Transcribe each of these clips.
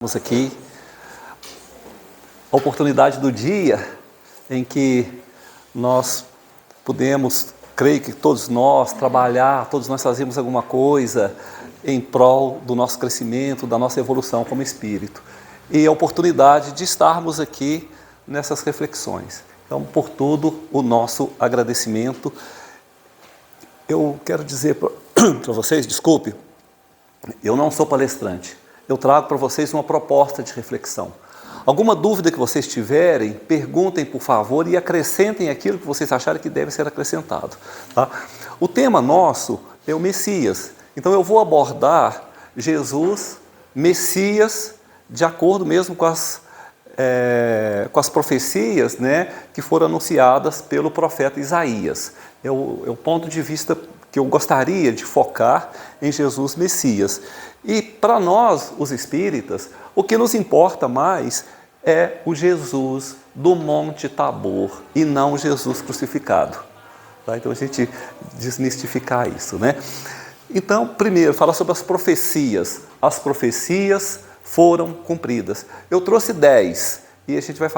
Temos aqui a oportunidade do dia em que nós podemos, creio que todos nós, trabalhar, todos nós fazemos alguma coisa em prol do nosso crescimento, da nossa evolução como espírito. E a oportunidade de estarmos aqui nessas reflexões. Então, por tudo, o nosso agradecimento. Eu quero dizer para vocês, desculpe, eu não sou palestrante. Eu trago para vocês uma proposta de reflexão. Alguma dúvida que vocês tiverem, perguntem, por favor, e acrescentem aquilo que vocês acharem que deve ser acrescentado. Tá? O tema nosso é o Messias. Então eu vou abordar Jesus, Messias, de acordo mesmo com as profecias, né, que foram anunciadas pelo profeta Isaías. É o ponto de vista que eu gostaria de focar em Jesus Messias. E para nós, os espíritas, o que nos importa mais é o Jesus do Monte Tabor e não o Jesus crucificado. Tá? Então a gente desmistificar isso, né? Então, primeiro, falar sobre as profecias. As profecias foram cumpridas. Eu trouxe 10 e a gente vai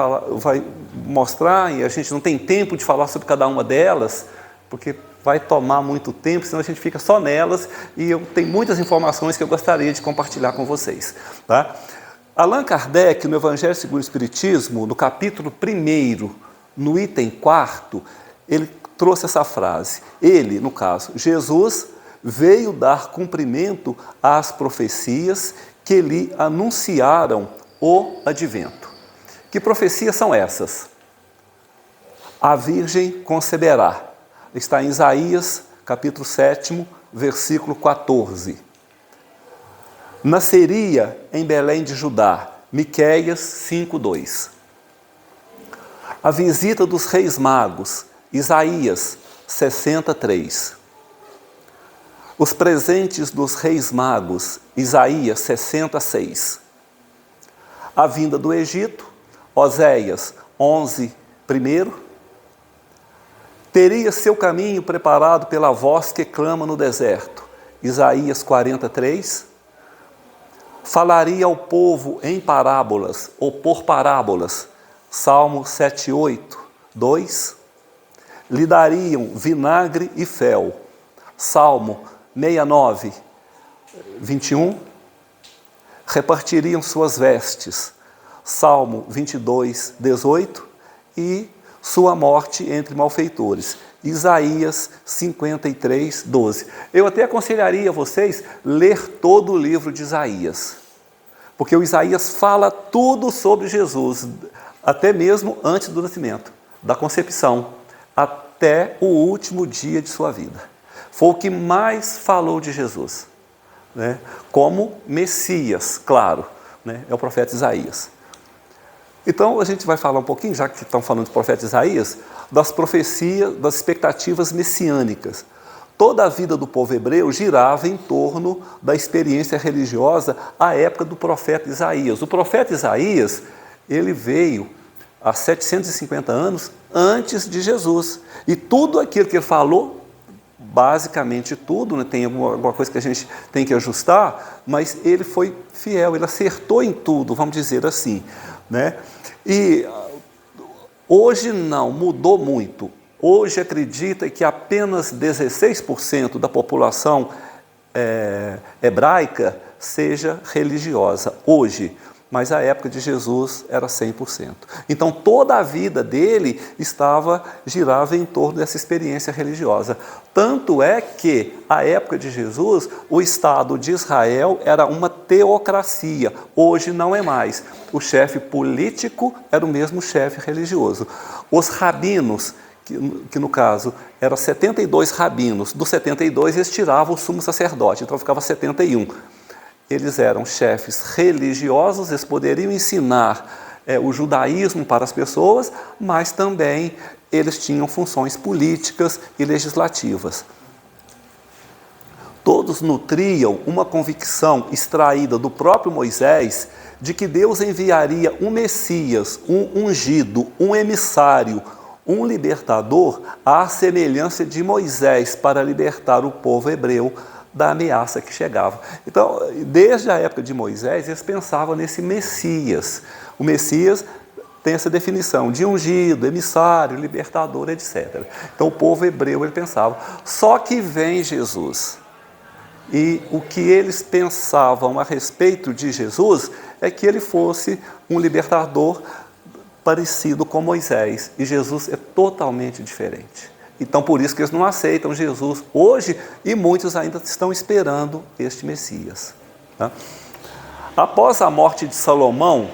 mostrar, e a gente não tem tempo de falar sobre cada uma delas, porque vai tomar muito tempo, senão a gente fica só nelas, e eu tenho muitas informações que eu gostaria de compartilhar com vocês. Tá? Allan Kardec, no Evangelho segundo o Espiritismo, no capítulo 1º, no item 4º, ele trouxe essa frase. Ele, no caso, Jesus, veio dar cumprimento às profecias que lhe anunciaram o advento. Que profecias são essas? A Virgem conceberá. Está em Isaías, capítulo 7, versículo 14. Nasceria em Belém de Judá, Miqueias 5:2. A visita dos reis magos, Isaías 60:3. Os presentes dos reis magos, Isaías 60:6. A vinda do Egito, Oséias 11:1. Teria seu caminho preparado pela voz que clama no deserto, Isaías 40:3. Falaria ao povo em parábolas ou por parábolas, Salmo 7:8-2. Lhe dariam vinagre e fel, Salmo 69:21. Repartiriam suas vestes, Salmo 22:18. E sua morte entre malfeitores, Isaías 53:12. Eu até aconselharia a vocês ler todo o livro de Isaías, porque o Isaías fala tudo sobre Jesus, até mesmo antes do nascimento, da concepção, até o último dia de sua vida. Foi o que mais falou de Jesus, né? Como Messias, claro, né? É o profeta Isaías. Então, a gente vai falar um pouquinho, já que estão falando do profeta Isaías, das profecias, das expectativas messiânicas. Toda a vida do povo hebreu girava em torno da experiência religiosa à época do profeta Isaías. O profeta Isaías, ele veio há 750 anos antes de Jesus. E tudo aquilo que ele falou, basicamente tudo, né? Tem alguma coisa que a gente tem que ajustar, mas ele foi fiel, ele acertou em tudo, vamos dizer assim, né? E hoje não, mudou muito. Hoje acredita que apenas 16% da população hebraica seja religiosa, hoje. Mas a época de Jesus era 100%. Então toda a vida dele girava em torno dessa experiência religiosa. Tanto é que, à época de Jesus, o Estado de Israel era uma teocracia. Hoje não é mais. O chefe político era o mesmo chefe religioso. Os rabinos, que no caso eram 72 rabinos, dos 72 eles tiravam o sumo sacerdote, então ficava 71. Eles eram chefes religiosos, eles poderiam ensinar o judaísmo para as pessoas, mas também eles tinham funções políticas e legislativas. Todos nutriam uma convicção extraída do próprio Moisés de que Deus enviaria um Messias, um ungido, um emissário, um libertador à semelhança de Moisés para libertar o povo hebreu da ameaça que chegava. Então, desde a época de Moisés, eles pensavam nesse Messias. O Messias tem essa definição de ungido, emissário, libertador, etc. Então, o povo hebreu, ele pensava. Só que vem Jesus. E o que eles pensavam a respeito de Jesus é que ele fosse um libertador parecido com Moisés. E Jesus é totalmente diferente. Então, por isso que eles não aceitam Jesus hoje, e muitos ainda estão esperando este Messias. Tá? Após a morte de Salomão,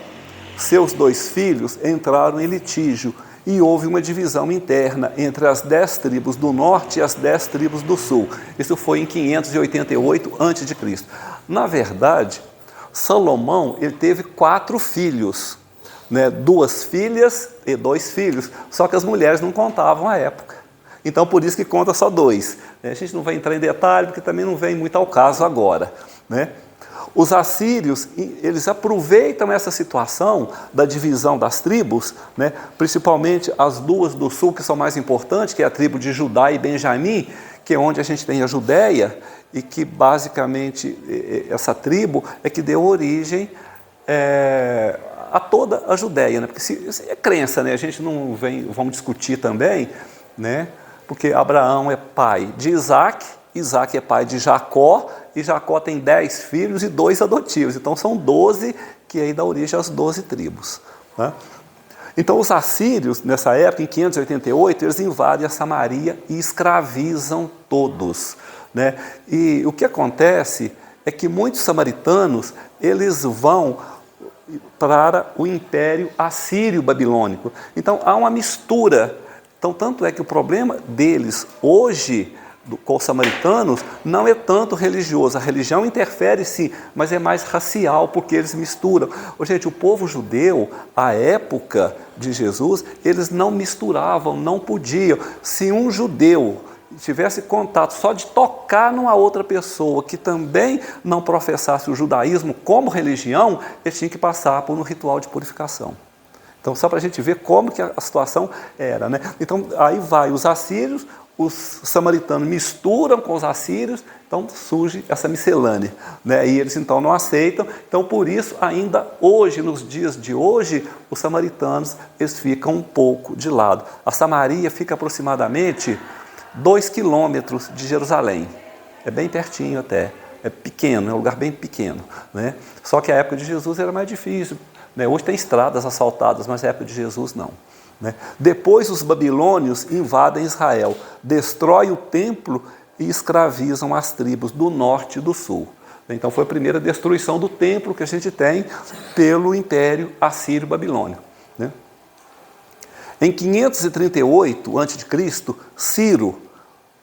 seus 2 filhos entraram em litígio, e houve uma divisão interna entre as 10 tribos do norte e as 10 tribos do sul. Isso foi em 588 a.C. Na verdade, Salomão ele teve 4 filhos, né? 2 filhas e 2 filhos, só que as mulheres não contavam à época. Então, por isso que conta só 2. A gente não vai entrar em detalhe, porque também não vem muito ao caso agora, né? Os assírios, eles aproveitam essa situação da divisão das tribos, né? Principalmente as 2 do sul, que são mais importantes, que é a tribo de Judá e Benjamim, que é onde a gente tem a Judéia, e que basicamente essa tribo é que deu origem a toda a Judéia, né? Porque isso é crença, né? A gente não vamos discutir também, né? Porque Abraão é pai de Isaac, Isaac é pai de Jacó, e Jacó tem 10 filhos e 2 adotivos. Então são 12, que aí dá origem às 12 tribos. Né? Então os assírios, nessa época, em 588, eles invadem a Samaria e escravizam todos. Né? E o que acontece é que muitos samaritanos, eles vão para o Império Assírio-Babilônico. Então há uma mistura. Então, tanto é que o problema deles hoje, com os samaritanos, não é tanto religioso. A religião interfere sim, mas é mais racial, porque eles misturam. Gente, o povo judeu, à época de Jesus, eles não misturavam, não podiam. Se um judeu tivesse contato só de tocar numa outra pessoa que também não professasse o judaísmo como religião, ele tinha que passar por um ritual de purificação. Então, só para a gente ver como que a situação era, né? Então, aí vai os assírios, os samaritanos misturam com os assírios, então surge essa miscelânea, né? E eles então não aceitam. Então, por isso, ainda hoje, nos dias de hoje, os samaritanos, eles ficam um pouco de lado. A Samaria fica aproximadamente 2 quilômetros de Jerusalém. É bem pertinho até, é pequeno, é um lugar bem pequeno, né? Só que a época de Jesus era mais difícil. Hoje tem estradas asfaltadas, mas na época de Jesus não. Né? Depois os babilônios invadem Israel, destroem o templo e escravizam as tribos do norte e do sul. Então foi a primeira destruição do templo que a gente tem pelo Império Assírio-Babilônico. Né? Em 538 a.C., Ciro,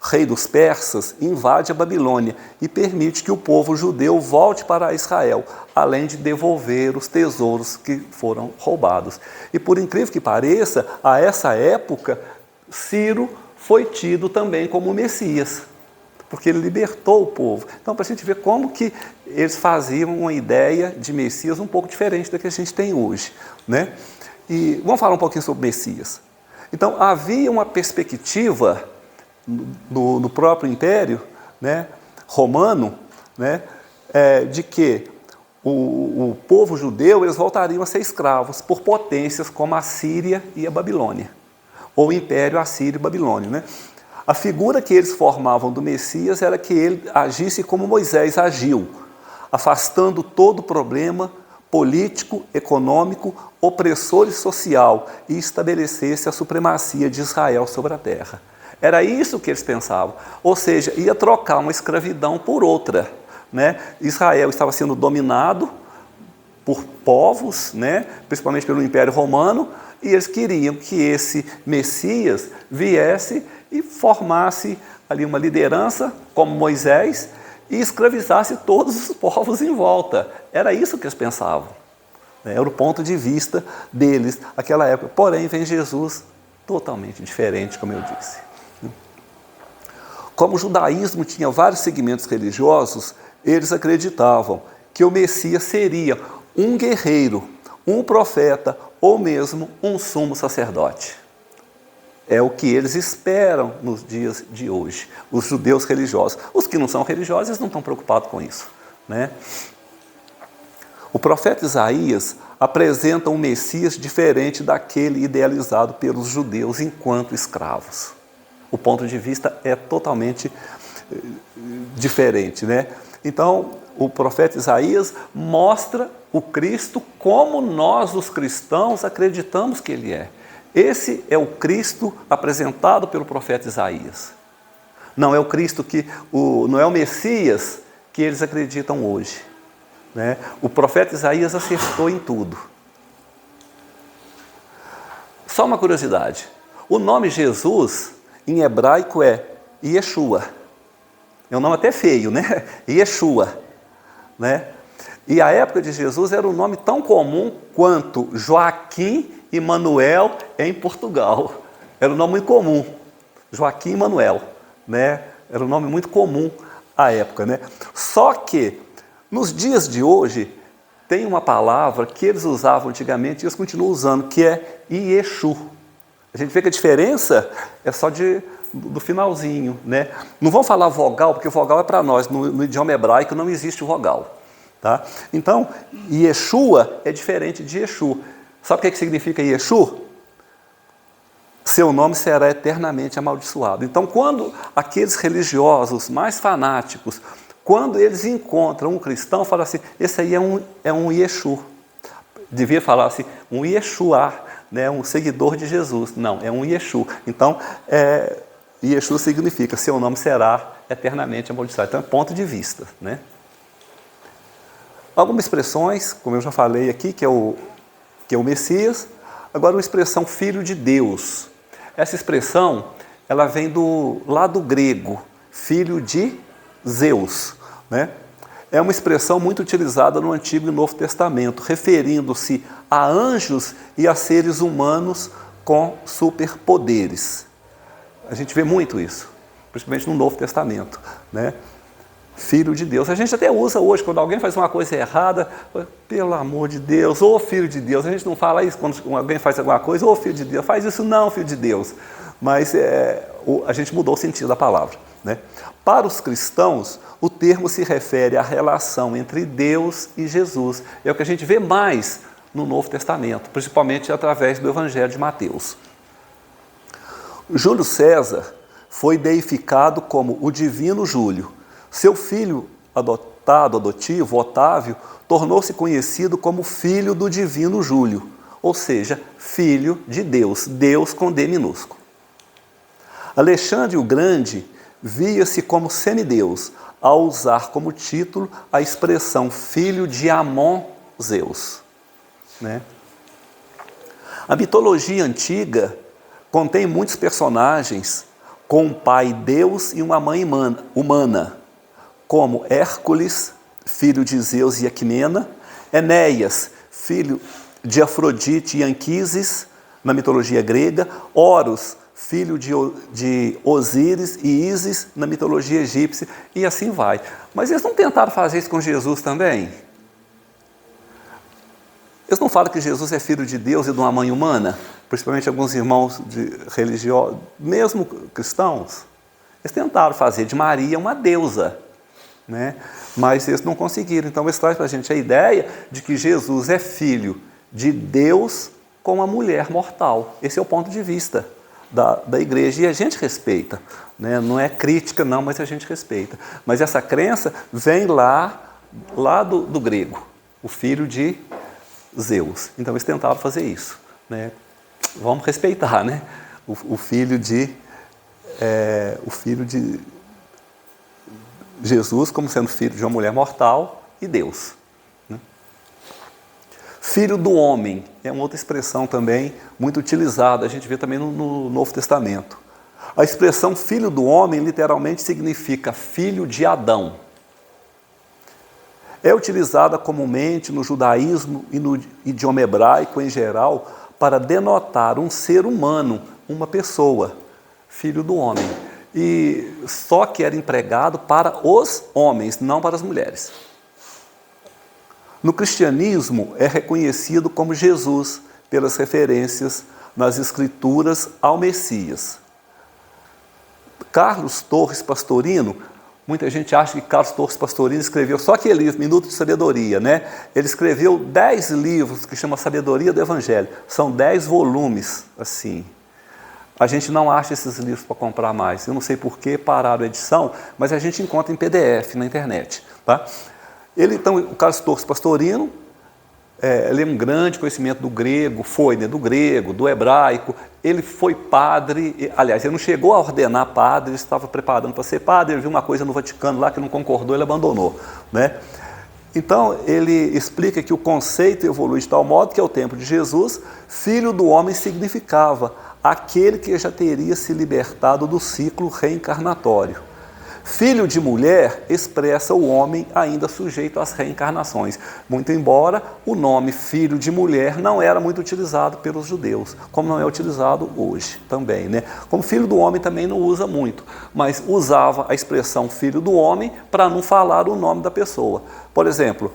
rei dos persas, invade a Babilônia e permite que o povo judeu volte para Israel, além de devolver os tesouros que foram roubados. E por incrível que pareça, a essa época, Ciro foi tido também como Messias, porque ele libertou o povo. Então, para a gente ver como que eles faziam uma ideia de Messias um pouco diferente da que a gente tem hoje. Né? E vamos falar um pouquinho sobre Messias. Então, havia uma perspectiva no próprio Império, né, Romano, né, de que o povo judeu eles voltariam a ser escravos por potências como a Síria e a Babilônia, ou o Império Assírio-Babilônio. Né? A figura que eles formavam do Messias era que ele agisse como Moisés agiu, afastando todo problema político, econômico, opressor e social, e estabelecesse a supremacia de Israel sobre a terra. Era isso que eles pensavam, ou seja, ia trocar uma escravidão por outra. Né? Israel estava sendo dominado por povos, né? Principalmente pelo Império Romano, e eles queriam que esse Messias viesse e formasse ali uma liderança, como Moisés, e escravizasse todos os povos em volta. Era isso que eles pensavam. Era o ponto de vista deles naquela época. Porém, vem Jesus totalmente diferente, como eu disse. Como o judaísmo tinha vários segmentos religiosos, eles acreditavam que o Messias seria um guerreiro, um profeta ou mesmo um sumo sacerdote. É o que eles esperam nos dias de hoje, os judeus religiosos. Os que não são religiosos, eles não estão preocupados com isso, né? O profeta Isaías apresenta um Messias diferente daquele idealizado pelos judeus enquanto escravos. O ponto de vista é totalmente diferente, né? Então, o profeta Isaías mostra o Cristo como nós, os cristãos, acreditamos que ele é. Esse é o Cristo apresentado pelo profeta Isaías. Não é o Cristo não é o Messias que eles acreditam hoje, né? O profeta Isaías acertou em tudo. Só uma curiosidade: o nome Jesus em hebraico é Yeshua. É um nome até feio, né? Yeshua, né? E a época de Jesus era um nome tão comum quanto Joaquim e Manuel em Portugal. Era um nome muito comum, Joaquim e Manuel, né? Era um nome muito comum à época, né? Só que nos dias de hoje tem uma palavra que eles usavam antigamente e eles continuam usando, que é Yeshu. A gente vê que a diferença é só do finalzinho, né? Não vamos falar vogal, porque vogal é para nós, no idioma hebraico não existe vogal. Tá? Então, Yeshua é diferente de Yeshu. Sabe o que significa Yeshu? Seu nome será eternamente amaldiçoado. Então, quando aqueles religiosos mais fanáticos, quando eles encontram um cristão, falam assim, esse aí é um Yeshu. Devia falar assim, um Yeshua, né? Um seguidor de Jesus. Não, é um Yeshu. Então, Yeshu significa, seu nome será eternamente amaldiçoado. Então, é ponto de vista, né? Algumas expressões, como eu já falei aqui, que é o Messias. Agora, uma expressão filho de Deus. Essa expressão, ela vem do lado grego, filho de Zeus, né? É uma expressão muito utilizada no Antigo e Novo Testamento, referindo-se a anjos e a seres humanos com superpoderes. A gente vê muito isso, principalmente no Novo Testamento, né? Filho de Deus. A gente até usa hoje, quando alguém faz uma coisa errada, pelo amor de Deus, ô filho de Deus. A gente não fala isso quando alguém faz alguma coisa, ô filho de Deus, faz isso não, filho de Deus. Mas a gente mudou o sentido da palavra, né? Para os cristãos, o termo se refere à relação entre Deus e Jesus. É o que a gente vê mais no Novo Testamento, principalmente através do Evangelho de Mateus. Júlio César foi deificado como o Divino Júlio. Seu filho adotivo, Otávio, tornou-se conhecido como filho do Divino Júlio, ou seja, filho de Deus, Deus com D minúsculo. Alexandre o Grande via-se como semideus, ao usar como título a expressão filho de Amon Zeus, né? A mitologia antiga contém muitos personagens com um pai Deus e uma mãe humana, como Hércules, filho de Zeus e Aquimena, Enéas, filho de Afrodite e Anquises, na mitologia grega, Horus, filho de Osíris e Ísis, na mitologia egípcia, e assim vai. Mas eles não tentaram fazer isso com Jesus também? Eles não falam que Jesus é filho de Deus e de uma mãe humana? Principalmente alguns irmãos religiosos, mesmo cristãos, eles tentaram fazer de Maria uma deusa, né? Mas eles não conseguiram. Então eles trazem para a gente a ideia de que Jesus é filho de Deus com uma mulher mortal. Esse é o ponto de vista da igreja, e a gente respeita, né? Não é crítica não, mas a gente respeita. Mas essa crença vem lá do grego, o filho de Zeus. Então eles tentaram fazer isso, né? Vamos respeitar, né? O filho de Jesus como sendo filho de uma mulher mortal e Deus, né? Filho do homem é uma outra expressão também muito utilizada, a gente vê também no Novo Testamento. A expressão filho do homem literalmente significa filho de Adão. É utilizada comumente no judaísmo e no idioma hebraico em geral para denotar um ser humano, uma pessoa, filho do homem. E só que era empregado para os homens, não para as mulheres. No cristianismo é reconhecido como Jesus pelas referências nas Escrituras ao Messias. Carlos Torres Pastorino, muita gente acha que Carlos Torres Pastorino escreveu só aquele livro, Minuto de Sabedoria, né? Ele escreveu 10 livros que chama Sabedoria do Evangelho. São 10 volumes, assim. A gente não acha esses livros para comprar mais. Eu não sei por que pararam a edição, mas a gente encontra em PDF na internet, tá? Então, o Carlos Torres Pastorino, ele tem um grande conhecimento do grego, do grego, do hebraico. Ele foi padre, aliás, ele não chegou a ordenar padre, ele estava preparando para ser padre, ele viu uma coisa no Vaticano lá que não concordou, ele abandonou, né? Então, ele explica que o conceito evolui de tal modo que ao tempo de Jesus, filho do homem significava aquele que já teria se libertado do ciclo reencarnatório. Filho de mulher expressa o homem ainda sujeito às reencarnações, muito embora o nome filho de mulher não era muito utilizado pelos judeus, como não é utilizado hoje também, né? Como filho do homem também não usa muito, mas usava a expressão filho do homem para não falar o nome da pessoa. Por exemplo,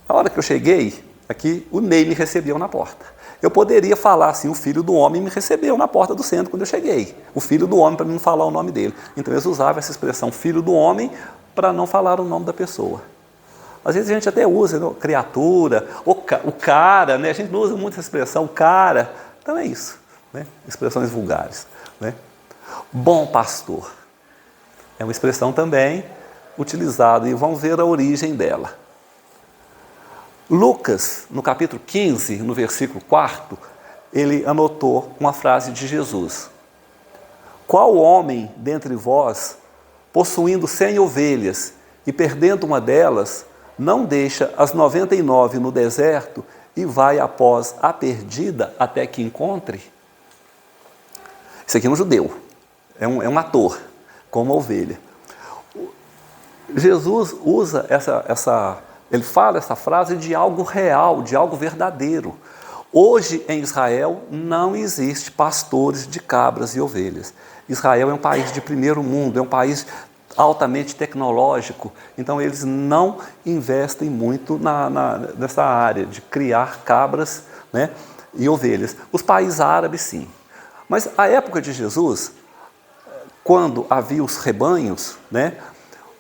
na hora que eu cheguei aqui, o Ney me recebeu na porta. Eu poderia falar assim, o filho do homem me recebeu na porta do centro quando eu cheguei. O filho do homem, para não falar o nome dele. Então eles usavam essa expressão filho do homem para não falar o nome da pessoa. Às vezes a gente até usa, né? Criatura, o cara, né? A gente não usa muito essa expressão, cara. Então é isso, né? Expressões vulgares, né? Bom pastor. É uma expressão também utilizada e vamos ver a origem dela. Lucas, no capítulo 15, no versículo 4, ele anotou uma frase de Jesus. Qual homem dentre vós, possuindo 100 ovelhas e perdendo uma delas, não deixa as 99 no deserto e vai após a perdida até que encontre? Isso aqui é um judeu, é um ator, com uma ovelha. Jesus usa ele fala essa frase de algo real, de algo verdadeiro. Hoje, em Israel, não existe pastores de cabras e ovelhas. Israel é um país de primeiro mundo, é um país altamente tecnológico, então eles não investem muito nessa área de criar cabras, né, e ovelhas. Os países árabes, sim. Mas a época de Jesus, quando havia os rebanhos, né,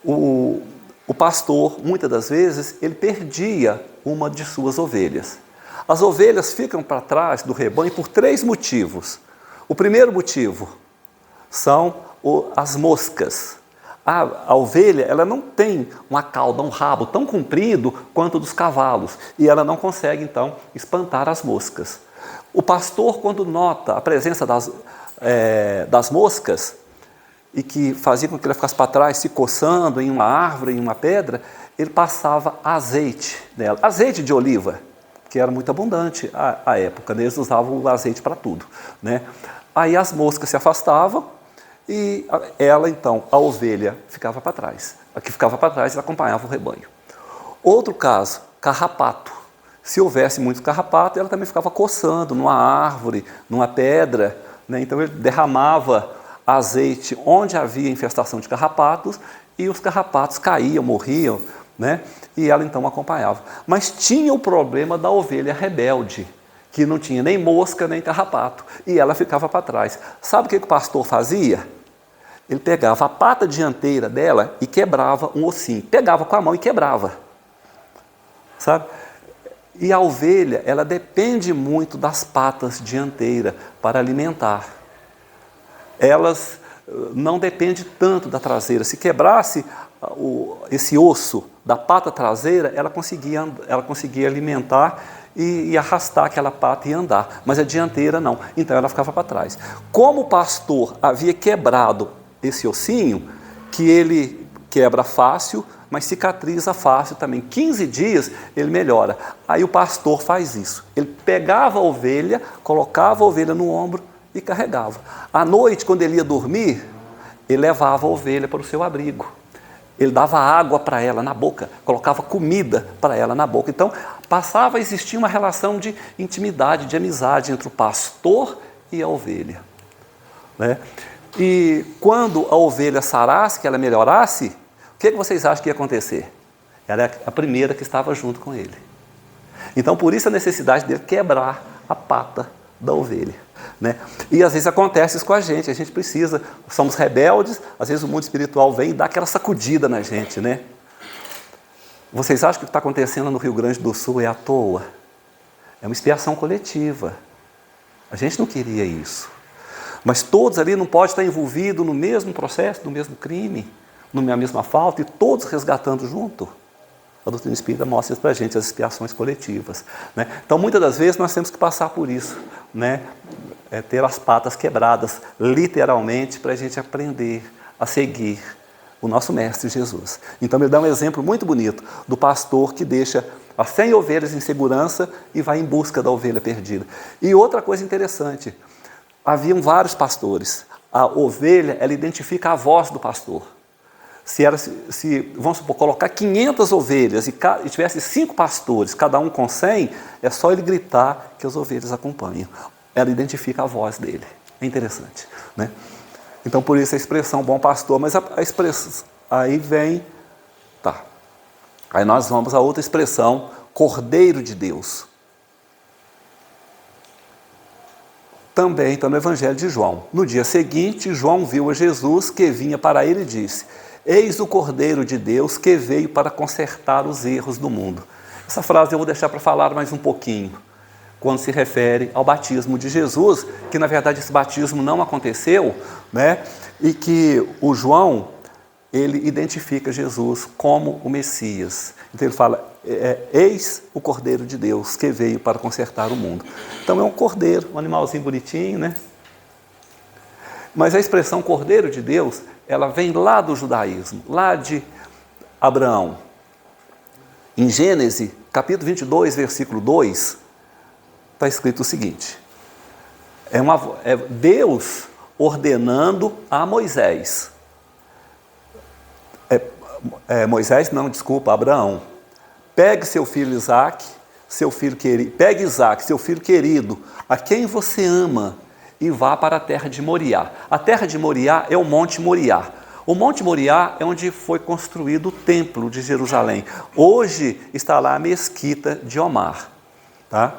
o pastor, muitas das vezes, ele perdia uma de suas ovelhas. As ovelhas ficam para trás do rebanho por 3 motivos. O primeiro motivo são as moscas. A ovelha, ela não tem uma cauda, um rabo tão comprido quanto dos cavalos, e ela não consegue, então, espantar as moscas. O pastor, quando nota a presença das moscas, e que fazia com que ela ficasse para trás, se coçando em uma árvore, em uma pedra, ele passava azeite nela, azeite de oliva, que era muito abundante à época, né? Eles usavam o azeite para tudo, né? Aí as moscas se afastavam e ela, então, a ovelha ficava para trás. A que ficava para trás, ela acompanhava o rebanho. Outro caso, carrapato. Se houvesse muito carrapato, ela também ficava coçando numa árvore, numa pedra, né? Então ele derramava azeite onde havia infestação de carrapatos e os carrapatos caíam, morriam, né? E ela então acompanhava. Mas tinha o problema da ovelha rebelde, que não tinha nem mosca nem carrapato, e ela ficava para trás. Sabe o que o pastor fazia? Ele pegava a pata dianteira dela e quebrava um ossinho. Pegava com a mão e quebrava. Sabe? E a ovelha, ela depende muito das patas dianteiras para alimentar. Elas não dependem tanto da traseira. Se quebrasse esse osso da pata traseira, ela conseguia alimentar e arrastar aquela pata e andar. Mas a dianteira não. Então ela ficava para trás. Como o pastor havia quebrado esse ossinho, que ele quebra fácil, mas cicatriza fácil também. 15 dias ele melhora. Aí o pastor faz isso. Ele pegava a ovelha, colocava a ovelha no ombro e carregava. À noite, quando ele ia dormir, ele levava a ovelha para o seu abrigo. Ele dava água para ela na boca, colocava comida para ela na boca. Então, passava a existir uma relação de intimidade, de amizade entre o pastor e a ovelha, né? E quando a ovelha sarasse, que ela melhorasse, o que vocês acham que ia acontecer? Ela era a primeira que estava junto com ele. Então, por isso a necessidade dele quebrar a pata da ovelha, né? E às vezes acontece isso com a gente precisa, somos rebeldes, às vezes o mundo espiritual vem e dá aquela sacudida na gente, né? Vocês acham que o que está acontecendo no Rio Grande do Sul é à toa? É uma expiação coletiva. A gente não queria isso. Mas todos ali não podem estar envolvidos no mesmo processo, no mesmo crime, na mesma falta, e todos resgatando junto. A doutrina espírita mostra isso para a gente, as expiações coletivas, né? Então, muitas das vezes, nós temos que passar por isso, né? Ter as patas quebradas, literalmente, para a gente aprender a seguir o nosso Mestre Jesus. Então, ele dá um exemplo muito bonito do pastor que deixa as 100 ovelhas em segurança e vai em busca da ovelha perdida. E outra coisa interessante, haviam vários pastores. A ovelha, ela identifica a voz do pastor. Vamos supor, colocar 500 ovelhas e tivesse 5 pastores, cada um com 100, é só ele gritar que as ovelhas acompanham. Ela identifica a voz dele. É interessante, né? Então, por isso a expressão bom pastor, mas a expressão, aí vem, tá. Aí nós vamos a outra expressão, Cordeiro de Deus. Também está no Evangelho de João. No dia seguinte, João viu a Jesus que vinha para ele e disse: eis o Cordeiro de Deus que veio para consertar os erros do mundo. Essa frase eu vou deixar para falar mais um pouquinho, quando se refere ao batismo de Jesus, que na verdade esse batismo não aconteceu, né? E que o João, ele identifica Jesus como o Messias. Então ele fala, eis o Cordeiro de Deus que veio para consertar o mundo. Então é um cordeiro, um animalzinho bonitinho, né? Mas a expressão Cordeiro de Deus, ela vem lá do judaísmo, lá de Abraão. Em Gênesis, capítulo 22, versículo 2, está escrito o seguinte, é Deus ordenando a Moisés, Abraão, pegue seu filho Isaque, pegue Isaque, seu filho querido, a quem você ama, e vá para a terra de Moriá. A terra de Moriá é o Monte Moriá. O Monte Moriá é onde foi construído o Templo de Jerusalém. Hoje está lá a Mesquita de Omar, tá?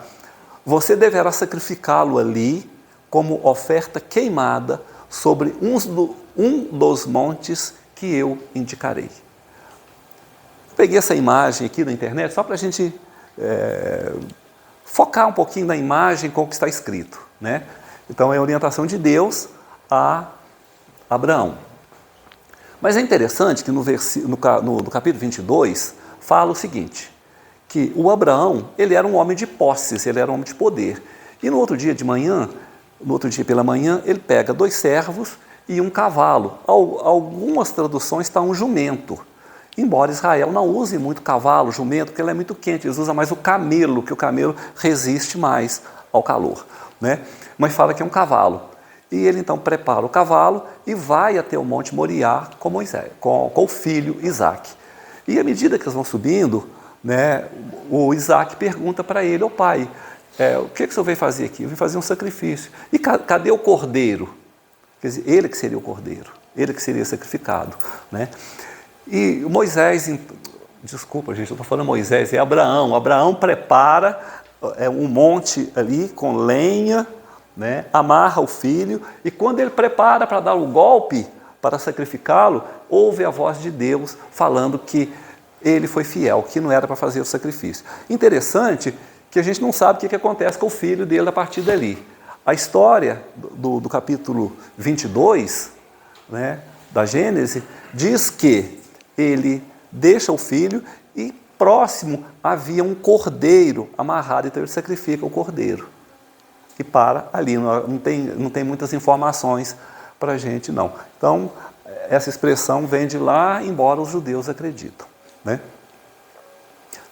Você deverá sacrificá-lo ali como oferta queimada sobre um dos montes que eu indicarei. Peguei essa imagem aqui na internet só para a gente focar um pouquinho na imagem com o que está escrito, né? Então é a orientação de Deus a Abraão. Mas é interessante que no capítulo 22 fala o seguinte, que o Abraão, ele era um homem de posses, ele era um homem de poder. E no outro dia pela manhã, ele pega 2 servos e um cavalo. Algumas traduções está um jumento. Embora Israel não use muito cavalo, jumento, porque ele é muito quente, eles usam mais o camelo, que o camelo resiste mais ao calor, né? Mas fala que é um cavalo. E ele então prepara o cavalo e vai até o Monte Moriá com Moisés, com o filho Isaque. E à medida que eles vão subindo, né, o Isaque pergunta para ele, pai, o que o senhor veio fazer aqui? Eu vim fazer um sacrifício. E cadê o cordeiro? Quer dizer, ele que seria o cordeiro, ele que seria sacrificado, né? E Moisés, desculpa gente, eu estou falando Moisés, é Abraão. Abraão prepara um monte ali com lenha, né? Amarra o filho, e quando ele prepara para dar o golpe, para sacrificá-lo, ouve a voz de Deus falando que ele foi fiel, que não era para fazer o sacrifício. Interessante que a gente não sabe o que acontece com o filho dele a partir dali. A história do capítulo 22, né, da Gênesis, diz que ele deixa o filho e próximo havia um cordeiro amarrado, então ele sacrifica o cordeiro. E para ali, não tem muitas informações para a gente, não. Então, essa expressão vem de lá, embora os judeus acreditam, né?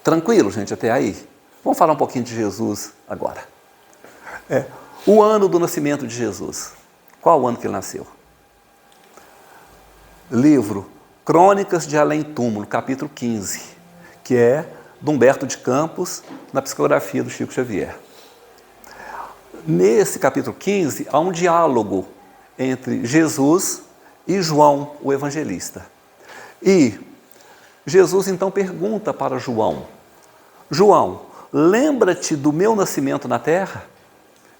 Tranquilo, gente, até aí? Vamos falar um pouquinho de Jesus agora. O ano do nascimento de Jesus. Qual o ano que ele nasceu? Livro Crônicas de Além Túmulo, capítulo 15, que é de Humberto de Campos, na psicografia do Chico Xavier. Nesse capítulo 15, há um diálogo entre Jesus e João, o evangelista. E Jesus então pergunta para João, lembra-te do meu nascimento na terra?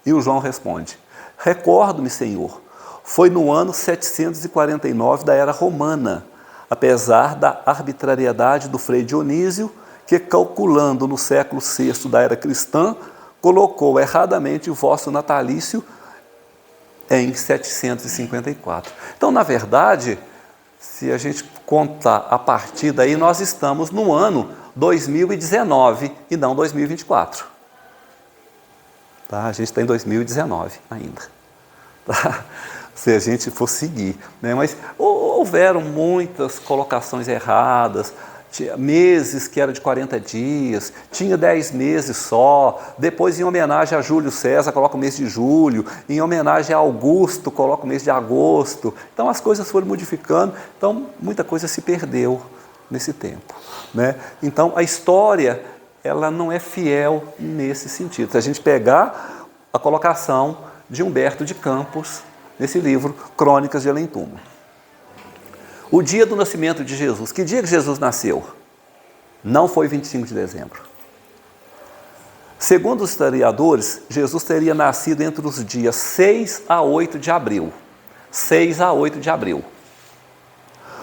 E o João responde: recordo-me, Senhor, foi no ano 749 da era romana, apesar da arbitrariedade do Frei Dionísio, que, calculando no século VI da era cristã, colocou erradamente o vosso natalício em 754. Então, na verdade, se a gente contar a partir daí, nós estamos no ano 2019 e não 2024. Tá? A gente está em 2019 ainda. Tá? Se a gente for seguir. Né? Mas houveram muitas colocações erradas, tinha meses que era de 40 dias, tinha 10 meses só, depois em homenagem a Júlio César coloca o mês de julho, em homenagem a Augusto coloca o mês de agosto. Então as coisas foram modificando, então muita coisa se perdeu nesse tempo. Né? Então a história ela não é fiel nesse sentido. Se a gente pegar a colocação de Humberto de Campos, nesse livro, Crônicas de Além-Túmulo. O dia do nascimento de Jesus. Que dia que Jesus nasceu? Não foi 25 de dezembro. Segundo os historiadores, Jesus teria nascido entre os dias 6 a 8 de abril. 6 a 8 de abril.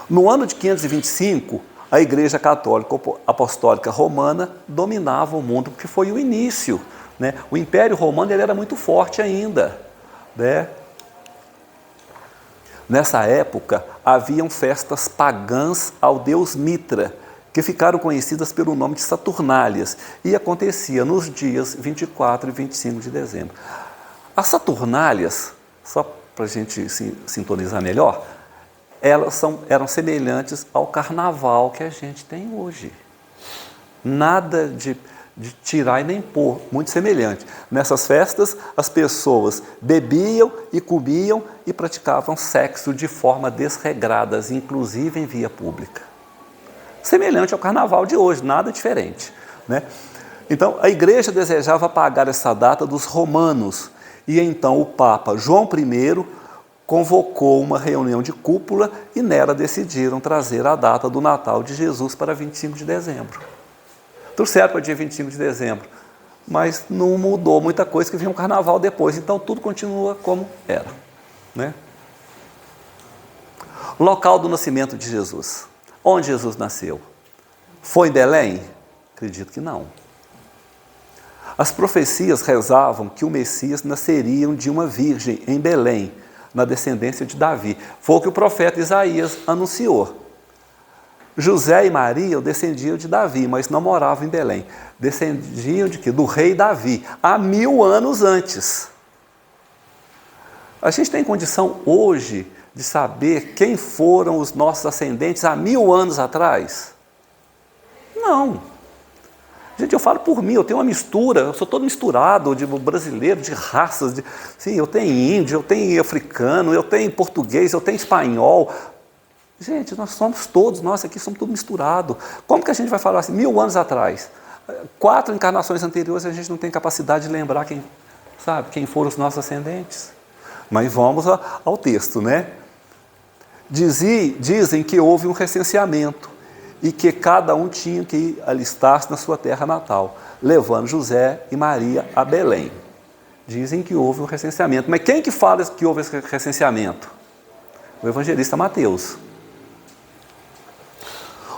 No ano de 525, a Igreja Católica Apostólica Romana dominava o mundo, porque foi o início. Né? O Império Romano ele era muito forte ainda. Né? Nessa época, haviam festas pagãs ao deus Mitra, que ficaram conhecidas pelo nome de Saturnálias, e acontecia nos dias 24 e 25 de dezembro. As Saturnálias, só para a gente se sintonizar melhor, elas eram semelhantes ao carnaval que a gente tem hoje. Nada de tirar e nem pôr, muito semelhante. Nessas festas, as pessoas bebiam e comiam e praticavam sexo de forma desregrada, inclusive em via pública. Semelhante ao carnaval de hoje, nada diferente. Né? Então, a igreja desejava apagar essa data dos romanos, e então o Papa João I convocou uma reunião de cúpula e nela decidiram trazer a data do Natal de Jesus para 25 de dezembro. Trouxeram para o dia 25 de dezembro, mas não mudou muita coisa, que vinha um carnaval depois, então tudo continua como era. Né? Local do nascimento de Jesus. Onde Jesus nasceu? Foi em Belém? Acredito que não. As profecias rezavam que o Messias nasceria de uma virgem em Belém, na descendência de Davi. Foi o que o profeta Isaías anunciou. José e Maria descendiam de Davi, mas não moravam em Belém. Descendiam de quê? Do rei Davi, há 1000 anos antes. A gente tem condição hoje de saber quem foram os nossos ascendentes há 1000 anos atrás? Não. Gente, eu falo por mim, eu tenho uma mistura, eu sou todo misturado de brasileiro, de raças. Sim, eu tenho índio, eu tenho africano, eu tenho português, eu tenho espanhol. Gente, nós somos todos, nós aqui somos tudo misturado. Como que a gente vai falar assim, 1000 anos atrás? 4 encarnações anteriores a gente não tem capacidade de lembrar quem foram os nossos ascendentes. Mas vamos ao texto, né? Dizem que houve um recenseamento e que cada um tinha que alistar-se na sua terra natal, levando José e Maria a Belém. Dizem que houve um recenseamento. Mas quem que fala que houve esse recenseamento? O evangelista Mateus.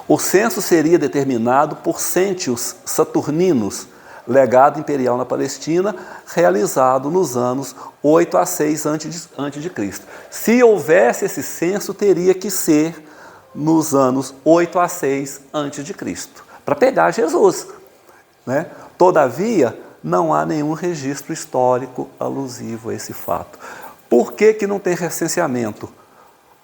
O censo seria determinado por cêntios saturninos, legado imperial na Palestina, realizado nos anos 8 a 6 a.C. Se houvesse esse censo, teria que ser nos anos 8 a 6 a.C., para pegar Jesus. Né? Todavia, não há nenhum registro histórico alusivo a esse fato. Por que não tem recenseamento?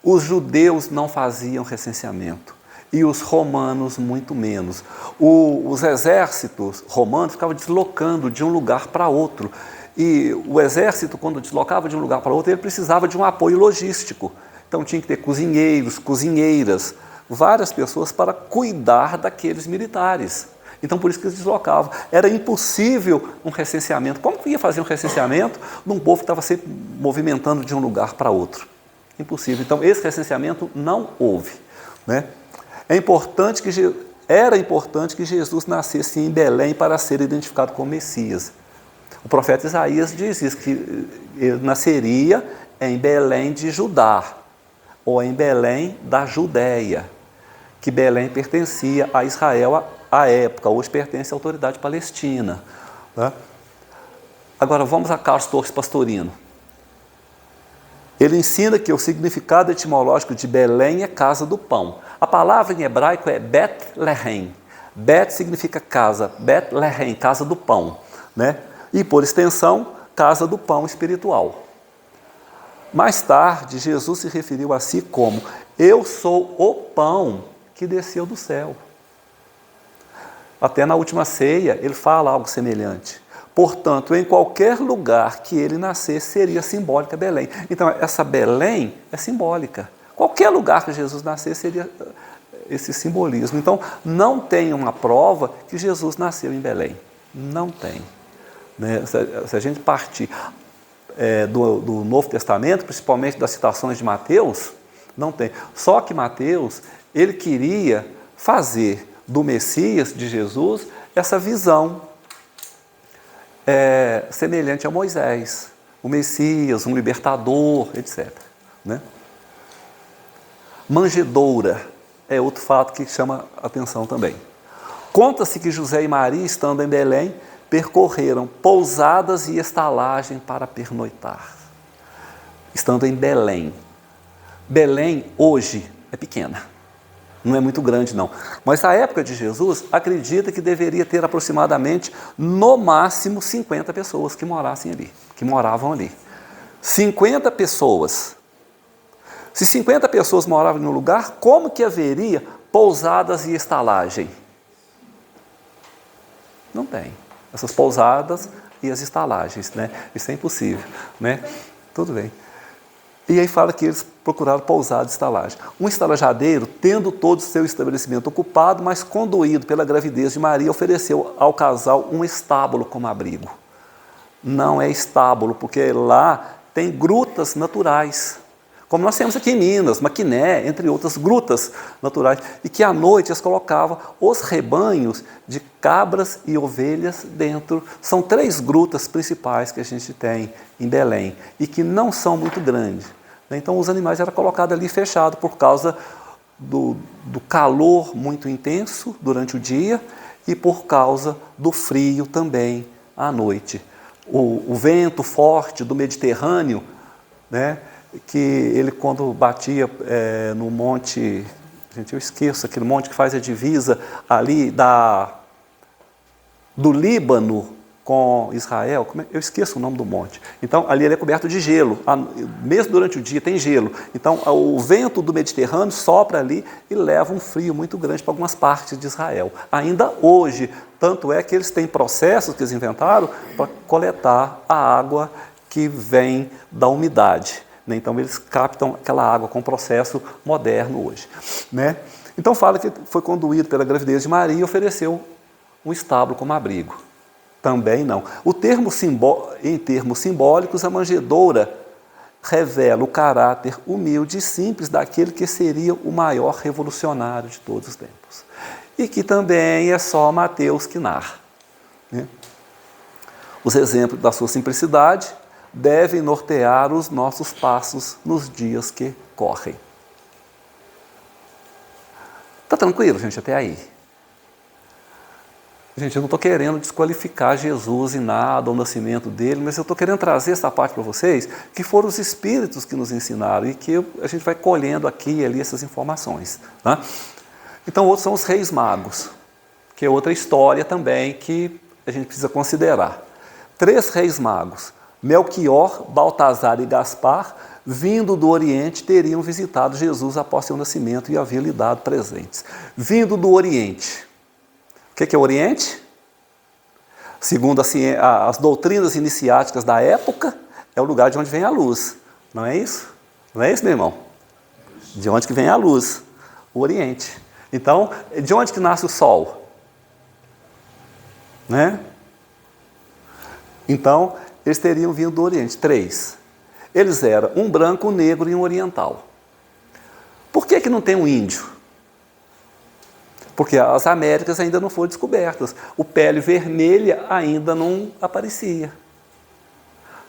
Os judeus não faziam recenseamento. E os romanos muito menos. Os exércitos romanos ficavam deslocando de um lugar para outro. E o exército, quando deslocava de um lugar para outro, ele precisava de um apoio logístico. Então tinha que ter cozinheiros, cozinheiras, várias pessoas para cuidar daqueles militares. Então por isso que eles deslocavam. Era impossível um recenseamento. Como que ia fazer um recenseamento de um povo que estava se movimentando de um lugar para outro? Impossível. Então esse recenseamento não houve. Né? Era importante que Jesus nascesse em Belém para ser identificado como Messias. O profeta Isaías diz isso, que ele nasceria em Belém de Judá, ou em Belém da Judéia, que Belém pertencia a Israel à época, hoje pertence à autoridade palestina. Tá? Agora vamos a Carlos Torres Pastorino. Ele ensina que o significado etimológico de Belém é casa do pão. A palavra em hebraico é Bet-Lehem. Bet significa casa, Bet-Lehem, casa do pão, né? E por extensão, casa do pão espiritual. Mais tarde, Jesus se referiu a si como: eu sou o pão que desceu do céu. Até na última ceia, ele fala algo semelhante. Portanto, em qualquer lugar que ele nascesse, seria simbólica Belém. Então, essa Belém é simbólica. Qualquer lugar que Jesus nascesse, seria esse simbolismo. Então, não tem uma prova que Jesus nasceu em Belém. Não tem. Né? Se a gente partir do Novo Testamento, principalmente das citações de Mateus, não tem. Só que Mateus, ele queria fazer do Messias, de Jesus, essa visão semelhante a Moisés, o Messias, um libertador, etc. Né? Manjedoura é outro fato que chama a atenção também. Conta-se que José e Maria, estando em Belém, percorreram pousadas e estalagem para pernoitar. Estando em Belém. Belém, hoje, é pequena. Não é muito grande, não. Mas na época de Jesus, acredita que deveria ter aproximadamente, no máximo, 50 pessoas que morassem ali, que moravam ali. 50 pessoas. Se 50 pessoas moravam no lugar, como que haveria pousadas e estalagem? Não tem. Essas pousadas e as estalagens, né? Isso é impossível, né? Tudo bem. E aí fala que eles procuraram pousada e estalagem. Um estalajadeiro, tendo todo o seu estabelecimento ocupado, mas conduído pela gravidez de Maria, ofereceu ao casal um estábulo como abrigo. Não é estábulo, porque lá tem grutas naturais, como nós temos aqui em Minas, Maquiné, entre outras grutas naturais, e que à noite eles colocavam os rebanhos de cabras e ovelhas dentro. São 3 grutas principais que a gente tem em Belém, e que não são muito grandes. Então os animais eram colocados ali fechados por causa do calor muito intenso durante o dia e por causa do frio também à noite. O vento forte do Mediterrâneo, né, que ele quando batia no monte, gente, eu esqueço, aquele monte que faz a divisa ali do Líbano com Israel, eu esqueço o nome do monte. Então, ali ele é coberto de gelo, mesmo durante o dia tem gelo. Então, o vento do Mediterrâneo sopra ali e leva um frio muito grande para algumas partes de Israel. Ainda hoje, tanto é que eles têm processos que eles inventaram para coletar a água que vem da umidade. Então, eles captam aquela água com um processo moderno hoje. Né? Então, fala que foi conduído pela gravidez de Maria e ofereceu um estábulo como abrigo. Também não. Em termos simbólicos, a manjedoura revela o caráter humilde e simples daquele que seria o maior revolucionário de todos os tempos. E que também é só Mateus que narra. Né? Os exemplos da sua simplicidade devem nortear os nossos passos nos dias que correm. Está tranquilo, gente, até aí? Gente, eu não estou querendo desqualificar Jesus em nada, o nascimento dele, mas eu estou querendo trazer essa parte para vocês, que foram os Espíritos que nos ensinaram e que a gente vai colhendo aqui e ali essas informações. Tá? Então, outros são os Reis Magos, que é outra história também que a gente precisa considerar. 3 Reis Magos, Melquior, Baltazar e Gaspar, vindo do Oriente, teriam visitado Jesus após seu nascimento e haviam lhe dado presentes. Vindo do Oriente. O que é o Oriente? Segundo as doutrinas iniciáticas da época, é o lugar de onde vem a luz. Não é isso? Não é isso, meu irmão? De onde que vem a luz? O Oriente. Então, de onde que nasce o sol? Né? Então, eles teriam vindo do Oriente. 3. Eles eram um branco, um negro e um oriental. Por que não tem um índio? Porque as Américas ainda não foram descobertas. O pele vermelha ainda não aparecia.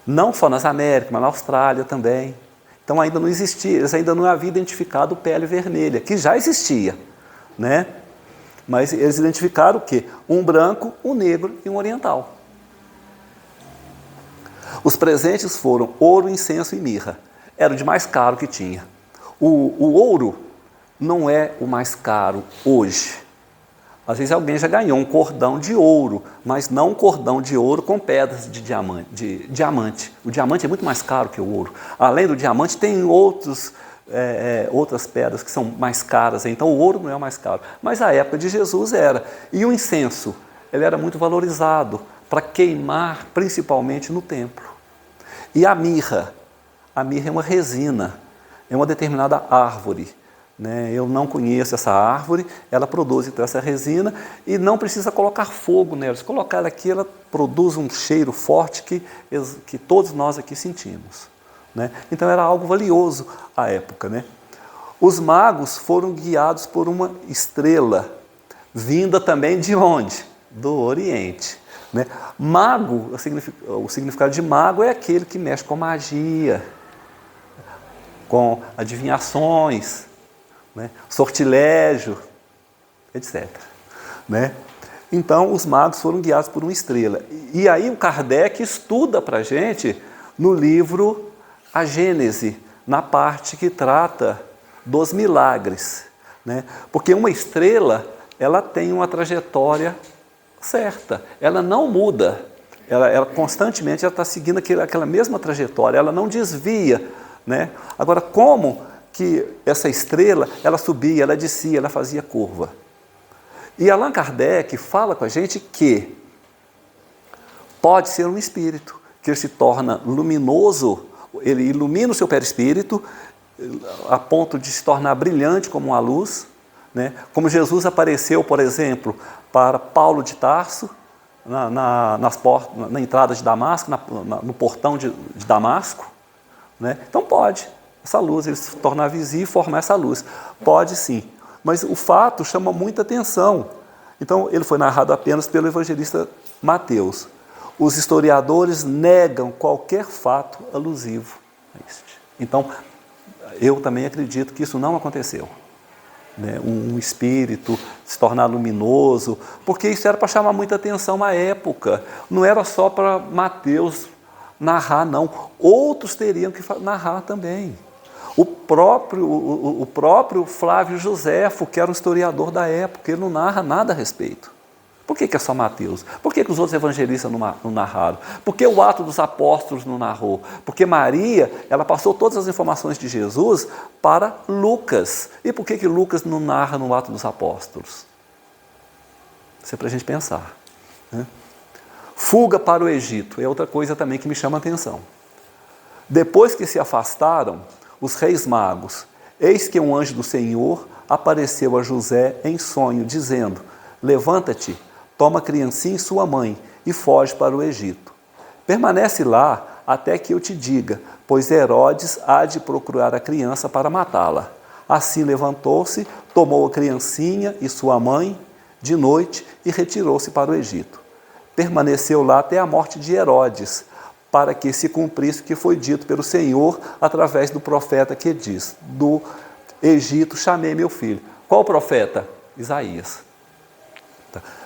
Não só nas Américas, mas na Austrália também. Então ainda não existia, eles ainda não haviam identificado pele vermelha, que já existia, né? Mas eles identificaram o quê? Um branco, um negro e um oriental. Os presentes foram ouro, incenso e mirra. Era o de mais caro que tinha. O ouro não é o mais caro hoje. Às vezes alguém já ganhou um cordão de ouro, mas não um cordão de ouro com pedras de diamante. O diamante é muito mais caro que o ouro. Além do diamante, tem outras pedras que são mais caras. Então o ouro não é o mais caro. Mas a época de Jesus era. E o incenso, ele era muito valorizado para queimar principalmente no templo. E a mirra é uma resina, é uma determinada árvore. Né? Eu não conheço essa árvore, ela produz então essa resina e não precisa colocar fogo nela. Se colocar aqui, ela produz um cheiro forte que todos nós aqui sentimos. Né? Então era algo valioso à época. Né? Os magos foram guiados por uma estrela, vinda também de onde? Do Oriente. Né? Mago, o significado de mago é aquele que mexe com magia, com adivinhações, né? Sortilégio, etc. Né? Então, os magos foram guiados por uma estrela. E aí o Kardec estuda para a gente no livro A Gênese, na parte que trata dos milagres. Né? Porque uma estrela, ela tem uma trajetória certa, ela não muda, ela constantemente está seguindo aquela mesma trajetória, ela não desvia. Né? Agora, como que essa estrela, ela subia, ela descia, ela fazia curva? E Allan Kardec fala com a gente que pode ser um espírito, que ele se torna luminoso, ele ilumina o seu perispírito, a ponto de se tornar brilhante como uma luz, né? Como Jesus apareceu, por exemplo, para Paulo de Tarso, na entrada de Damasco, no portão de Damasco. Né? Então pode, essa luz, ele se tornar visível e formar essa luz. Pode sim, mas o fato chama muita atenção. Então ele foi narrado apenas pelo evangelista Mateus. Os historiadores negam qualquer fato alusivo a este. Então eu também acredito que isso não aconteceu. Né? Um espírito se tornar luminoso, porque isso era para chamar muita atenção à época. Não era só para Mateus narrar, não. Outros teriam que narrar também. O próprio Flávio Joséfo, que era um historiador da época, ele não narra nada a respeito. Por que é só Mateus? Por que os outros evangelistas não narraram? Por que o Atos dos Apóstolos não narrou? Porque Maria, ela passou todas as informações de Jesus para Lucas. E por que Lucas não narra no Atos dos Apóstolos? Isso é para a gente pensar. Né? Fuga para o Egito é outra coisa também que me chama a atenção. Depois que se afastaram, os reis magos, eis que um anjo do Senhor apareceu a José em sonho, dizendo: levanta-te, toma a criancinha e sua mãe, e foge para o Egito. Permanece lá até que eu te diga, pois Herodes há de procurar a criança para matá-la. Assim levantou-se, tomou a criancinha e sua mãe de noite e retirou-se para o Egito. Permaneceu lá até a morte de Herodes, para que se cumprisse o que foi dito pelo Senhor através do profeta que diz: do Egito chamei meu filho. Qual profeta? Isaías.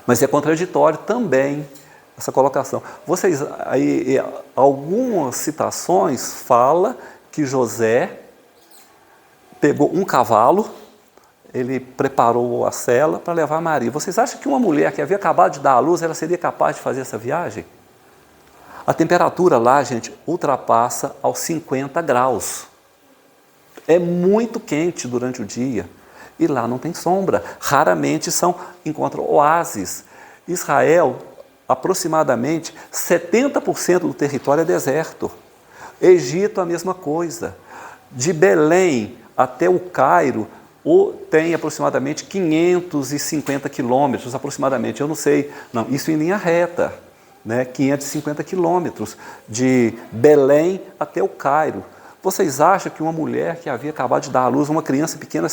Mas é contraditório também essa colocação. Vocês, aí, algumas citações falam que José pegou um cavalo, ele preparou a sela para levar Maria. Vocês acham que uma mulher que havia acabado de dar à luz, ela seria capaz de fazer essa viagem? A temperatura lá, gente, ultrapassa aos 50 graus. É muito quente durante o dia. E lá não tem sombra. Raramente encontram oásis. Israel, aproximadamente 70% do território é deserto. Egito, a mesma coisa. De Belém até o Cairo, tem aproximadamente 550 quilômetros, aproximadamente. Eu não sei, não, isso em linha reta. Né, 550 quilômetros, de Belém até o Cairo. Vocês acham que uma mulher que havia acabado de dar à luz, uma criança pequena,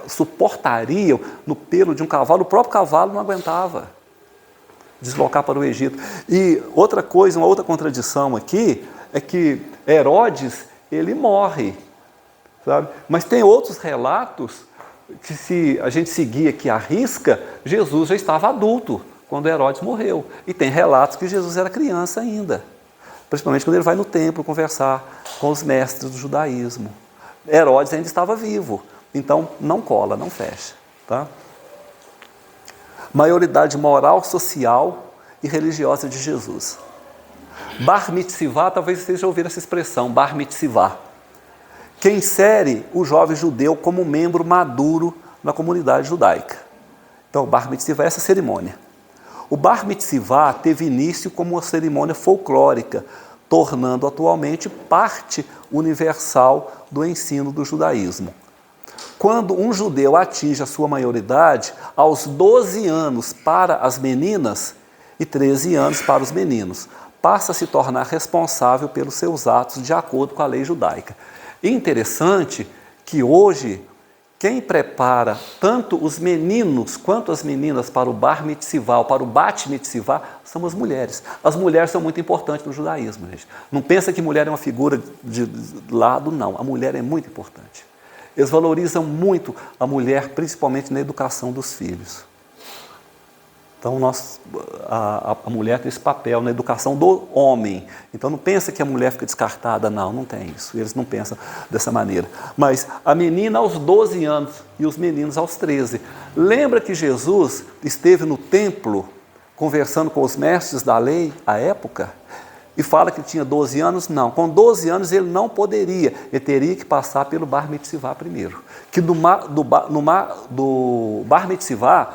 suportaria no pelo de um cavalo? O próprio cavalo não aguentava deslocar para o Egito. E outra coisa, uma outra contradição aqui, é que Herodes, ele morre, sabe? Mas tem outros relatos que, se a gente seguir aqui à risca, Jesus já estava adulto quando Herodes morreu. E tem relatos que Jesus era criança ainda, principalmente quando ele vai no templo conversar com os mestres do judaísmo. Herodes ainda estava vivo, então não cola, não fecha. Tá? Maioridade moral, social e religiosa de Jesus. Bar mitzvah, talvez vocês já ouviram essa expressão, bar mitzvah, que insere o jovem judeu como membro maduro na comunidade judaica. Então, o bar mitzvah é essa cerimônia. O bar mitzvah teve início como uma cerimônia folclórica, tornando atualmente parte universal do ensino do judaísmo. Quando um judeu atinge a sua maioridade, aos 12 anos para as meninas e 13 anos para os meninos, passa a se tornar responsável pelos seus atos de acordo com a lei judaica. E interessante que hoje, quem prepara tanto os meninos quanto as meninas para o bar mitzvah, para o bat mitzvah, são as mulheres. As mulheres são muito importantes no judaísmo, gente. Não pensa que mulher é uma figura de lado, não. A mulher é muito importante. Eles valorizam muito a mulher, principalmente na educação dos filhos. Então, a mulher tem esse papel na educação do homem. Então, não pensa que a mulher fica descartada, não tem isso. Eles não pensam dessa maneira. Mas a menina aos 12 anos e os meninos aos 13. Lembra que Jesus esteve no templo conversando com os mestres da lei à época? E fala que tinha 12 anos? Não. Com 12 anos ele não poderia. Ele teria que passar pelo bar mitzvah primeiro. Que do bar mitzvah,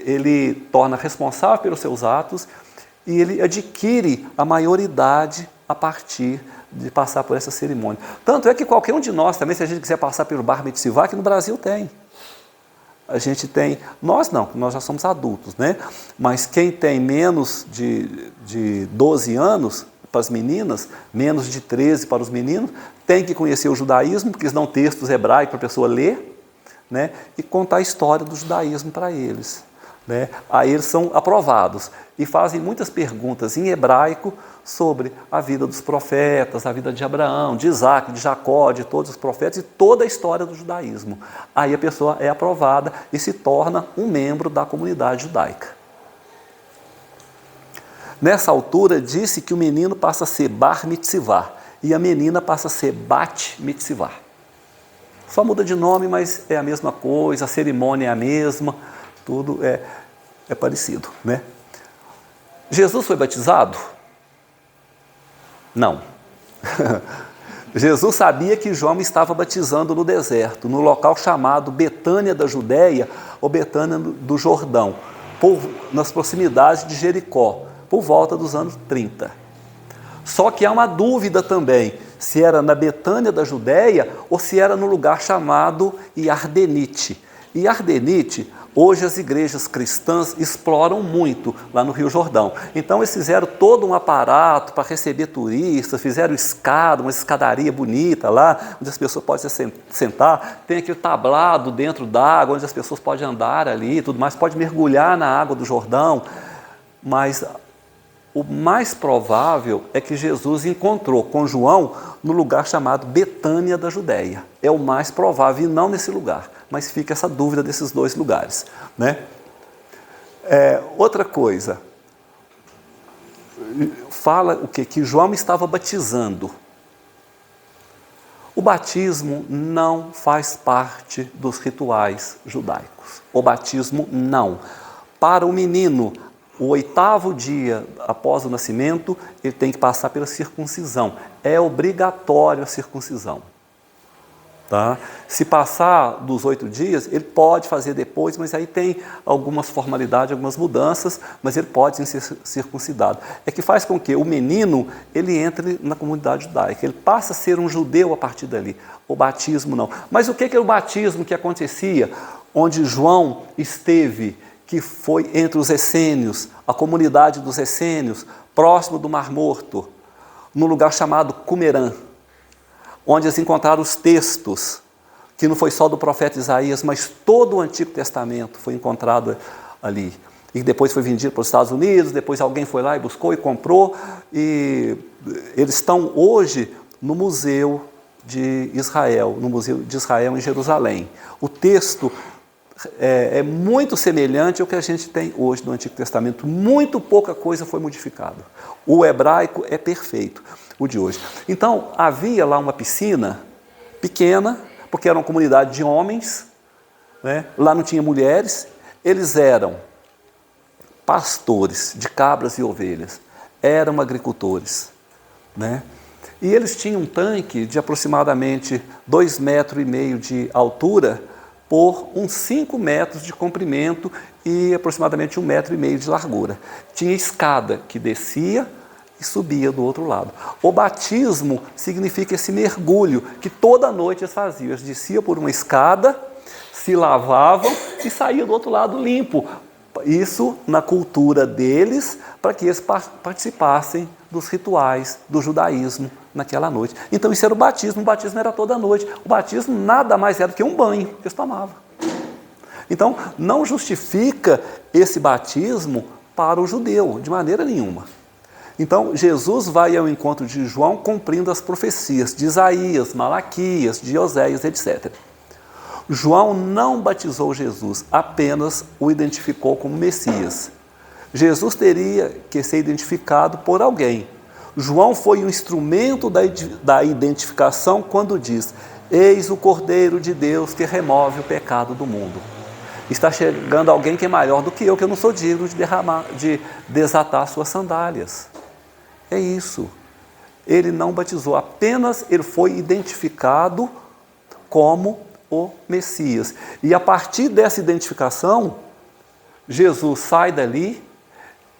ele torna responsável pelos seus atos e ele adquire a maioridade a partir de passar por essa cerimônia. Tanto é que qualquer um de nós também, se a gente quiser passar pelo bar mitzvah, que no Brasil tem. A gente tem, nós não, nós já somos adultos, né? Mas quem tem menos de 12 anos para as meninas, menos de 13 para os meninos, tem que conhecer o judaísmo, porque eles dão textos hebraicos para a pessoa ler, né, e contar a história do judaísmo para eles. Né? Aí eles são aprovados e fazem muitas perguntas em hebraico sobre a vida dos profetas, a vida de Abraão, de Isaac, de Jacó, de todos os profetas e toda a história do judaísmo. Aí a pessoa é aprovada e se torna um membro da comunidade judaica. Nessa altura, disse que o menino passa a ser bar mitzvah e a menina passa a ser bat mitzvah. Só muda de nome, mas é a mesma coisa, a cerimônia é a mesma, tudo é parecido, né? Jesus foi batizado? Não. Jesus sabia que João estava batizando no deserto, no local chamado Betânia da Judéia ou Betânia do Jordão, nas proximidades de Jericó, por volta dos anos 30. Só que há uma dúvida também, se era na Betânia da Judéia ou se era no lugar chamado Iardenite. Iardenite, hoje as igrejas cristãs exploram muito lá no Rio Jordão. Então eles fizeram todo um aparato para receber turistas, fizeram escada, uma escadaria bonita lá, onde as pessoas podem se sentar, tem aquele tablado dentro d'água, onde as pessoas podem andar ali e tudo mais, pode mergulhar na água do Jordão, mas o mais provável é que Jesus encontrou com João no lugar chamado Betânia da Judéia. É o mais provável, e não nesse lugar, mas fica essa dúvida desses dois lugares, né? Outra coisa, fala o quê? Que João estava batizando. O batismo não faz parte dos rituais judaicos. O batismo não. Para o menino, o 8º dia após o nascimento, ele tem que passar pela circuncisão. É obrigatório a circuncisão. Tá? Se passar dos 8 dias, ele pode fazer depois, mas aí tem algumas formalidades, algumas mudanças, mas ele pode ser circuncidado. É que faz com que o menino ele entre na comunidade judaica, ele passa a ser um judeu a partir dali. O batismo não. Mas o que é o batismo que acontecia onde João esteve, que foi entre os essênios, a comunidade dos essênios, próximo do Mar Morto, no lugar chamado Cumerã, onde eles encontraram os textos, que não foi só do profeta Isaías, mas todo o Antigo Testamento foi encontrado ali. e depois foi vendido para os Estados Unidos, depois alguém foi lá e buscou e comprou, e eles estão hoje no Museu de Israel, no Museu de Israel em Jerusalém. O texto é muito semelhante ao que a gente tem hoje no Antigo Testamento, muito pouca coisa foi modificada. O hebraico é perfeito, o de hoje. Então, havia lá uma piscina pequena, porque era uma comunidade de homens, né? Lá não tinha mulheres, eles eram pastores de cabras e ovelhas, eram agricultores, né? E eles tinham um tanque de aproximadamente 2,5 metros de altura por uns 5 metros de comprimento e aproximadamente 1,5 metros de largura. Tinha escada que descia e subia do outro lado. O batismo significa esse mergulho que toda noite eles faziam. Eles desciam por uma escada, se lavavam e saíam do outro lado limpo. Isso na cultura deles, para que eles participassem dos rituais do judaísmo naquela noite. Então isso era o batismo era toda noite. O batismo nada mais era do que um banho que eles tomavam. Então não justifica esse batismo para o judeu, de maneira nenhuma. Então Jesus vai ao encontro de João cumprindo as profecias de Isaías, Malaquias, de Oséias, etc. João não batizou Jesus, apenas o identificou como Messias. Jesus teria que ser identificado por alguém. João foi um instrumento da identificação quando diz: eis o Cordeiro de Deus que remove o pecado do mundo. Está chegando alguém que é maior do que eu não sou digno de desatar suas sandálias. É isso. Ele não batizou, apenas ele foi identificado como o Messias. E a partir dessa identificação, Jesus sai dali,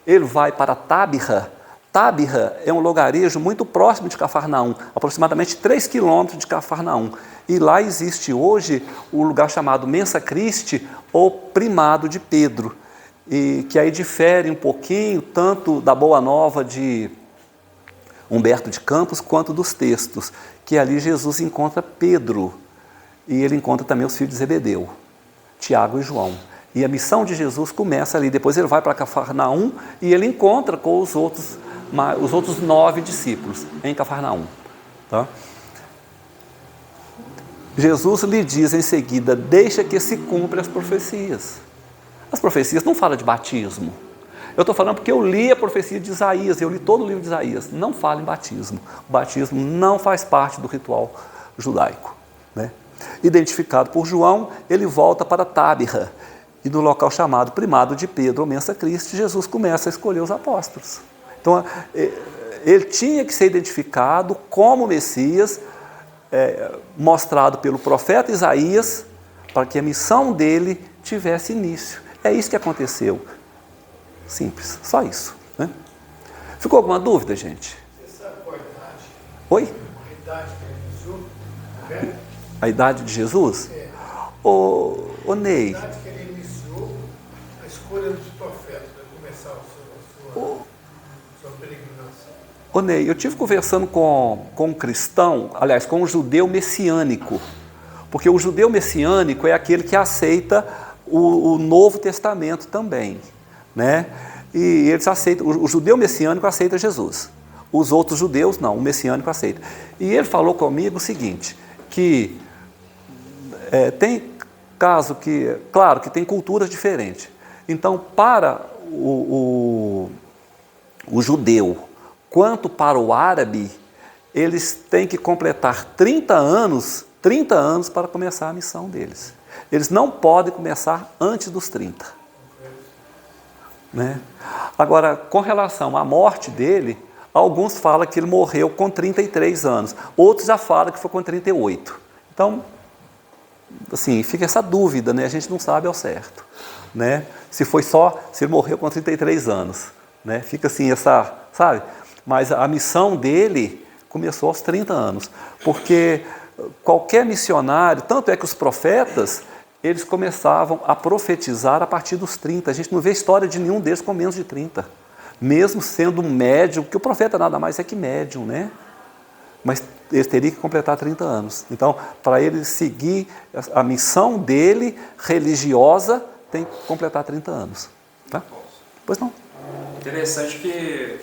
ele vai para Tábira. Tábira é um lugarejo muito próximo de Cafarnaum, aproximadamente 3 quilômetros de Cafarnaum. E lá existe hoje o lugar chamado Mensa Christi, ou Primado de Pedro, e que aí difere um pouquinho, tanto da Boa Nova de Humberto de Campos, quanto dos textos, que ali Jesus encontra Pedro, e ele encontra também os filhos de Zebedeu, Tiago e João. E a missão de Jesus começa ali, depois ele vai para Cafarnaum e ele encontra com os outros 9 discípulos em Cafarnaum. Tá? Jesus lhe diz em seguida: deixa que se cumpra as profecias. As profecias não falam de batismo. Eu estou falando porque eu li a profecia de Isaías, eu li todo o livro de Isaías. Não fala em batismo. O batismo não faz parte do ritual judaico, né? Identificado por João, ele volta para Tábira, e no local chamado Primado de Pedro, ou Mensa Christi, Jesus começa a escolher os apóstolos. Então, ele tinha que ser identificado como Messias, mostrado pelo profeta Isaías, para que a missão dele tivesse início. É isso que aconteceu. Simples, só isso, né? Ficou alguma dúvida, gente? Você sabe qual a idade? Oi? A idade que ele iniciou? A idade de Jesus? Ô Ney. A idade que ele iniciou a escolha dos profetas para começar a sua peregrinação. Ô Ney, eu estive conversando com um cristão, aliás, com um judeu messiânico, porque o judeu messiânico é aquele que aceita o Novo Testamento também, né? E eles aceitam, o judeu messiânico aceita Jesus, os outros judeus não, o messiânico aceita. E ele falou comigo o seguinte, que tem caso que, claro, que tem culturas diferentes. Então, para o judeu, quanto para o árabe, eles têm que completar 30 anos para começar a missão deles. Eles não podem começar antes dos 30. Né? Agora, com relação à morte dele, alguns falam que ele morreu com 33 anos, outros já falam que foi com 38. Então, assim, fica essa dúvida, né? A gente não sabe ao certo, né? Se ele morreu com 33 anos, né? Fica assim, sabe? Mas a missão dele começou aos 30 anos, porque qualquer missionário, tanto é que os profetas, eles começavam a profetizar a partir dos 30. A gente não vê história de nenhum deles com menos de 30. Mesmo sendo um médium, porque o profeta nada mais é que médium, né? Mas ele teria que completar 30 anos. Então, para ele seguir a missão dele, religiosa, tem que completar 30 anos. Tá? Pois não. Interessante que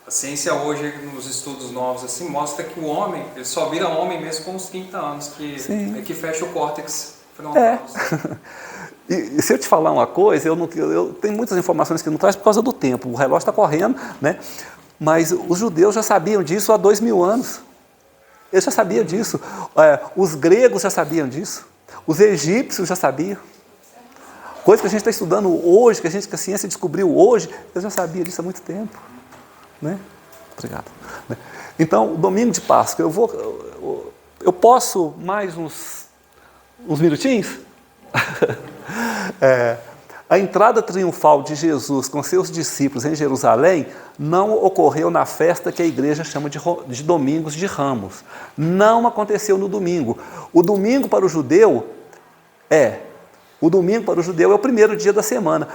a ciência hoje, nos estudos novos, assim, mostra que o homem, ele só vira homem mesmo com uns 30 anos, que, que fecha o córtex frontal. É. E se eu te falar uma coisa, eu tenho muitas informações que não traz por causa do tempo, o relógio está correndo, né? Mas os judeus já sabiam disso há 2000 anos. Eles já sabiam disso. Os gregos já sabiam disso. Os egípcios já sabiam. Coisa que a gente está estudando hoje, que a ciência descobriu hoje, eles já sabiam disso há muito tempo. Né? Obrigado. Então, o domingo de Páscoa, eu posso mais uns minutinhos? A entrada triunfal de Jesus com seus discípulos em Jerusalém não ocorreu na festa que a igreja chama de Domingos de Ramos. Não aconteceu no domingo. O domingo para o judeu é o primeiro dia da semana.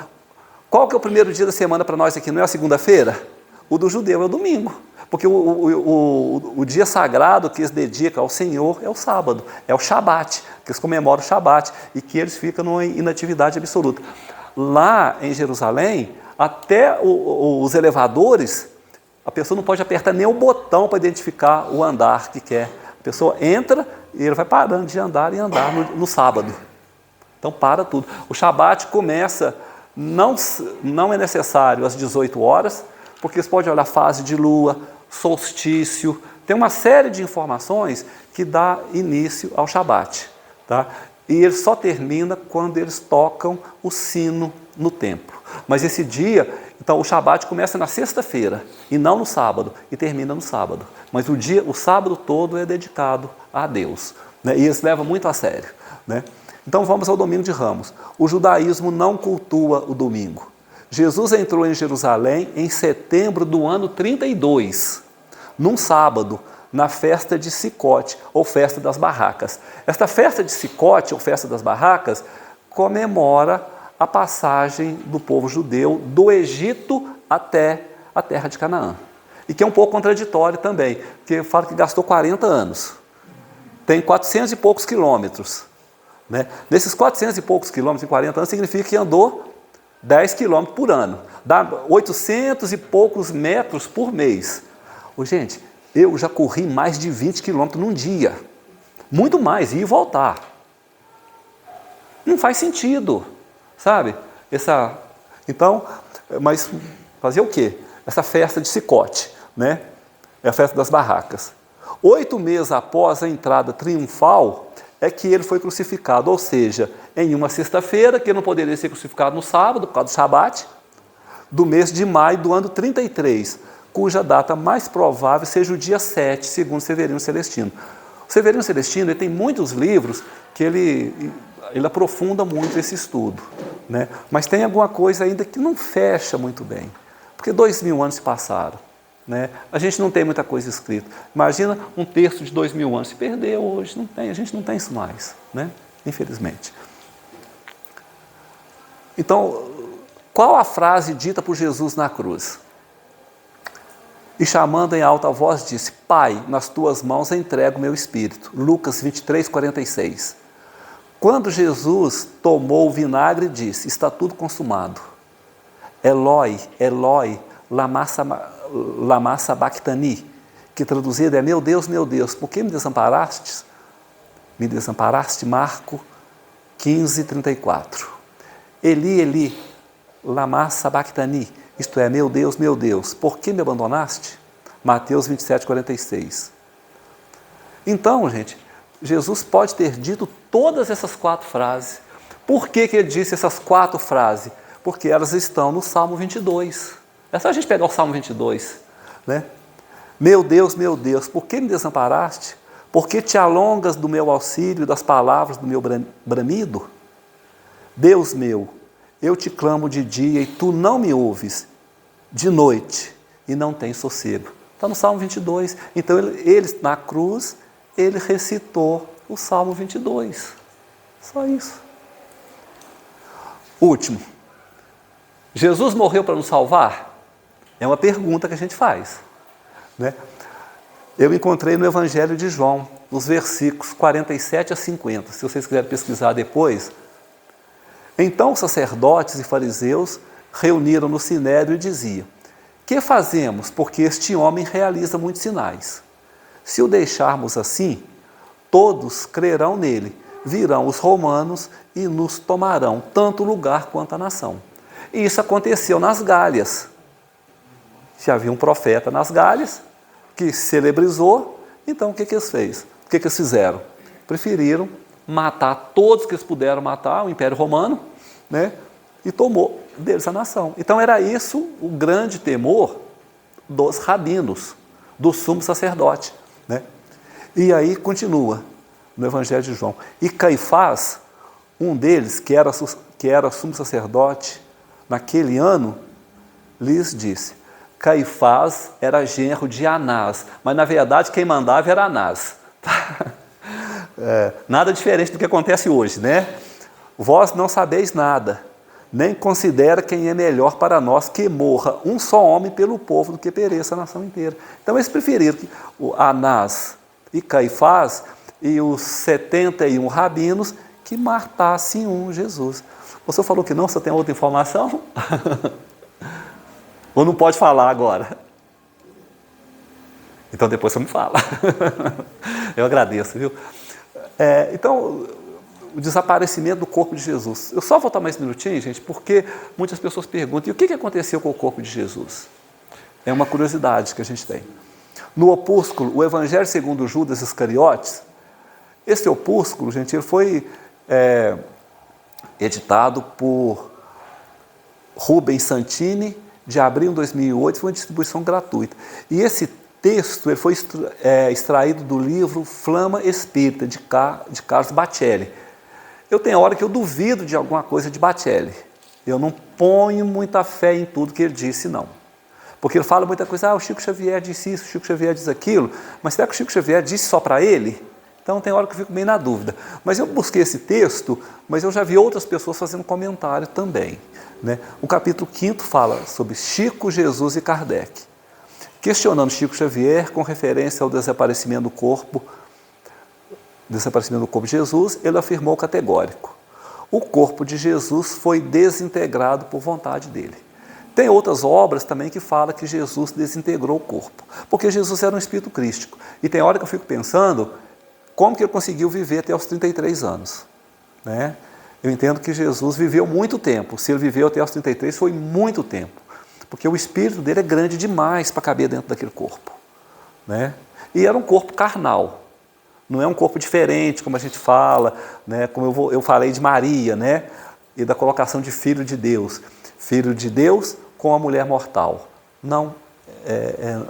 Qual que é o primeiro dia da semana para nós aqui? Não é a segunda-feira? O do judeu é o domingo. Porque o dia sagrado que eles dedicam ao Senhor é o sábado, é o Shabat, que eles comemoram o Shabat e que eles ficam numa inatividade absoluta. Lá em Jerusalém, até os elevadores, a pessoa não pode apertar nem o botão para identificar o andar que quer. A pessoa entra e ele vai parando de andar e andar no sábado. Então para tudo. O Shabat começa, não é necessário às 18 horas, porque você pode olhar fase de lua, solstício, tem uma série de informações que dá início ao Shabat. Tá? E ele só termina quando eles tocam o sino no templo. Mas esse dia, então o Shabat começa na sexta-feira e não no sábado, e termina no sábado. Mas o sábado todo é dedicado a Deus. Né? E eles levam muito a sério. Né? Então vamos ao domingo de Ramos. O judaísmo não cultua o domingo. Jesus entrou em Jerusalém em setembro do ano 32, num sábado, na festa de Sicote, ou festa das barracas. Esta festa de Sicote, ou festa das barracas, comemora a passagem do povo judeu do Egito até a terra de Canaã. E que é um pouco contraditório também, porque fala que gastou 40 anos. Tem 400 e poucos quilômetros. Né? Nesses 400 e poucos quilômetros em 40 anos, significa que andou 10 quilômetros por ano. Dá 800 e poucos metros por mês. Gente, eu já corri mais de 20 quilômetros num dia. Muito mais, ir e voltar. Não faz sentido, sabe? Então, mas fazer o quê? Essa festa de Sicote, né? É a festa das barracas. 8 meses após a entrada triunfal, é que ele foi crucificado, ou seja, em uma sexta-feira, que ele não poderia ser crucificado no sábado, por causa do Shabat, do mês de maio do ano 33, cuja data mais provável seja o dia 7, segundo Severino Celestino. O Severino Celestino ele tem muitos livros que ele aprofunda muito esse estudo, né? Mas tem alguma coisa ainda que não fecha muito bem, porque 2000 anos se passaram. Né? A gente não tem muita coisa escrita. Imagina um texto de 2000 anos. Se perdeu hoje, não tem, a gente não tem isso mais, né? Infelizmente. Então, qual a frase dita por Jesus na cruz? E chamando em alta voz disse: Pai, nas tuas mãos entrego o meu espírito. Lucas 23, 46. Quando Jesus tomou o vinagre, disse: está tudo consumado. Eloi, Eloi, lama sabachthani, que traduzido é: meu Deus, por que me desamparaste? Me desamparaste, Marco 15, 34. Eli, Eli, lama sabachthani, isto é: meu Deus, por que me abandonaste? Mateus 27, 46. Então, gente, Jesus pode ter dito todas essas 4 frases. Por que ele disse essas 4 frases? Porque elas estão no Salmo 22. É só a gente pegar o Salmo 22, né? Meu Deus, por que me desamparaste? Por que te alongas do meu auxílio e das palavras do meu bramido? Deus meu, eu te clamo de dia e tu não me ouves, de noite e não tens sossego. Está no Salmo 22. Então, ele na cruz, ele recitou o Salmo 22. Só isso. Último. Jesus morreu para nos salvar? É uma pergunta que a gente faz, né? Eu encontrei no Evangelho de João, nos versículos 47 a 50, se vocês quiserem pesquisar depois. Então os sacerdotes e fariseus reuniram no sinédrio e diziam: que fazemos? Porque este homem realiza muitos sinais. Se o deixarmos assim, todos crerão nele, virão os romanos e nos tomarão tanto o lugar quanto a nação. E isso aconteceu nas Gálias. Já havia um profeta nas Gálias que celebrizou. Então o que eles fez? O que eles fizeram? Preferiram matar todos que eles puderam matar, o Império Romano, né? E tomou deles a nação. Então era isso o grande temor dos rabinos, do sumo sacerdote, né? E aí continua no Evangelho de João. E Caifás, um deles, que era sumo sacerdote naquele ano, lhes disse: Caifás era genro de Anás, mas na verdade quem mandava era Anás. Nada diferente do que acontece hoje, né? Vós não sabeis nada, nem considera quem é melhor para nós que morra um só homem pelo povo do que pereça a nação inteira. Então eles preferiram que o Anás e Caifás e os 71 rabinos que matassem um Jesus. O senhor falou que não, você tem outra informação? Ou não pode falar agora? Então depois você me fala. Eu agradeço, viu? Então, o desaparecimento do corpo de Jesus. Eu só vou tomar esse minutinho, gente, porque muitas pessoas perguntam: e o que aconteceu com o corpo de Jesus? É uma curiosidade que a gente tem. No opúsculo, o Evangelho segundo Judas Iscariotes, esse opúsculo, gente, ele foi editado por Rubens Santini, de abril de 2008, foi uma distribuição gratuita. E esse texto ele foi extraído do livro Flama Espírita, de Carlos Bacelli. Eu tenho hora que eu duvido de alguma coisa de Bacelli. Eu não ponho muita fé em tudo que ele disse, não. Porque ele fala muita coisa: o Chico Xavier disse isso, o Chico Xavier diz aquilo, mas será que o Chico Xavier disse só para ele? Então tem hora que eu fico bem na dúvida. Mas eu busquei esse texto, mas eu já vi outras pessoas fazendo comentário também, né? O capítulo 5º fala sobre Chico, Jesus e Kardec, questionando Chico Xavier com referência ao desaparecimento do corpo de Jesus. Ele afirmou categórico: o corpo de Jesus foi desintegrado por vontade dele. Tem outras obras também que falam que Jesus desintegrou o corpo, porque Jesus era um espírito crístico. E tem hora que eu fico pensando, como que ele conseguiu viver até os 33 anos? Né? Eu entendo que Jesus viveu muito tempo. Se ele viveu até os 33, foi muito tempo. Porque o espírito dele é grande demais para caber dentro daquele corpo. Né? E era um corpo carnal. Não é um corpo diferente, como a gente fala, né? Como eu falei de Maria, né? E da colocação de filho de Deus. Filho de Deus com a mulher mortal. Não,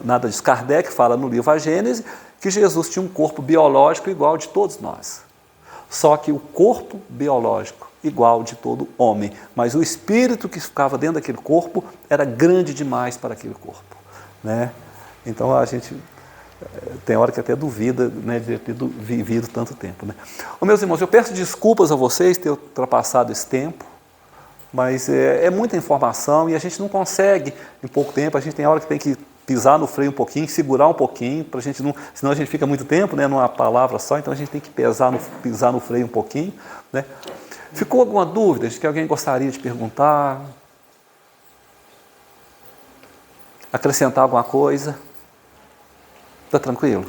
nada disso. Kardec fala no livro A Gênese que Jesus tinha um corpo biológico igual de todos nós. Só que o corpo biológico igual de todo homem, mas o espírito que ficava dentro daquele corpo era grande demais para aquele corpo, né? Então a gente tem hora que até duvida, né, de ter vivido tanto tempo, né? Meus irmãos, eu peço desculpas a vocês ter ultrapassado esse tempo, mas é muita informação e a gente não consegue em pouco tempo. A gente tem hora que tem que pisar no freio um pouquinho, segurar um pouquinho, pra gente não, senão a gente fica muito tempo, né, numa palavra só. Então a gente tem que pisar no freio um pouquinho, né? Ficou alguma dúvida de que alguém gostaria de perguntar? Acrescentar alguma coisa? Está tranquilo?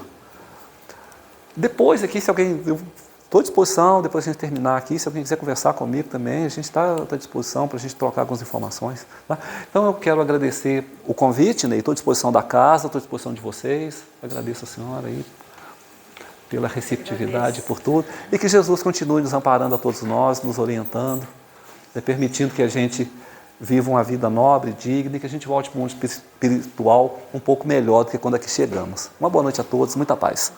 Depois aqui, se alguém... Eu estou à disposição, depois a gente terminar aqui, se alguém quiser conversar comigo também, a gente está à disposição para a gente trocar algumas informações. Tá? Então eu quero agradecer o convite, né? Estou à disposição da casa, estou à disposição de vocês. Agradeço a senhora aí pela receptividade, por tudo. E que Jesus continue nos amparando a todos nós, nos orientando, permitindo que a gente viva uma vida nobre, digna, e que a gente volte para o mundo espiritual um pouco melhor do que quando aqui chegamos. Uma boa noite a todos, muita paz.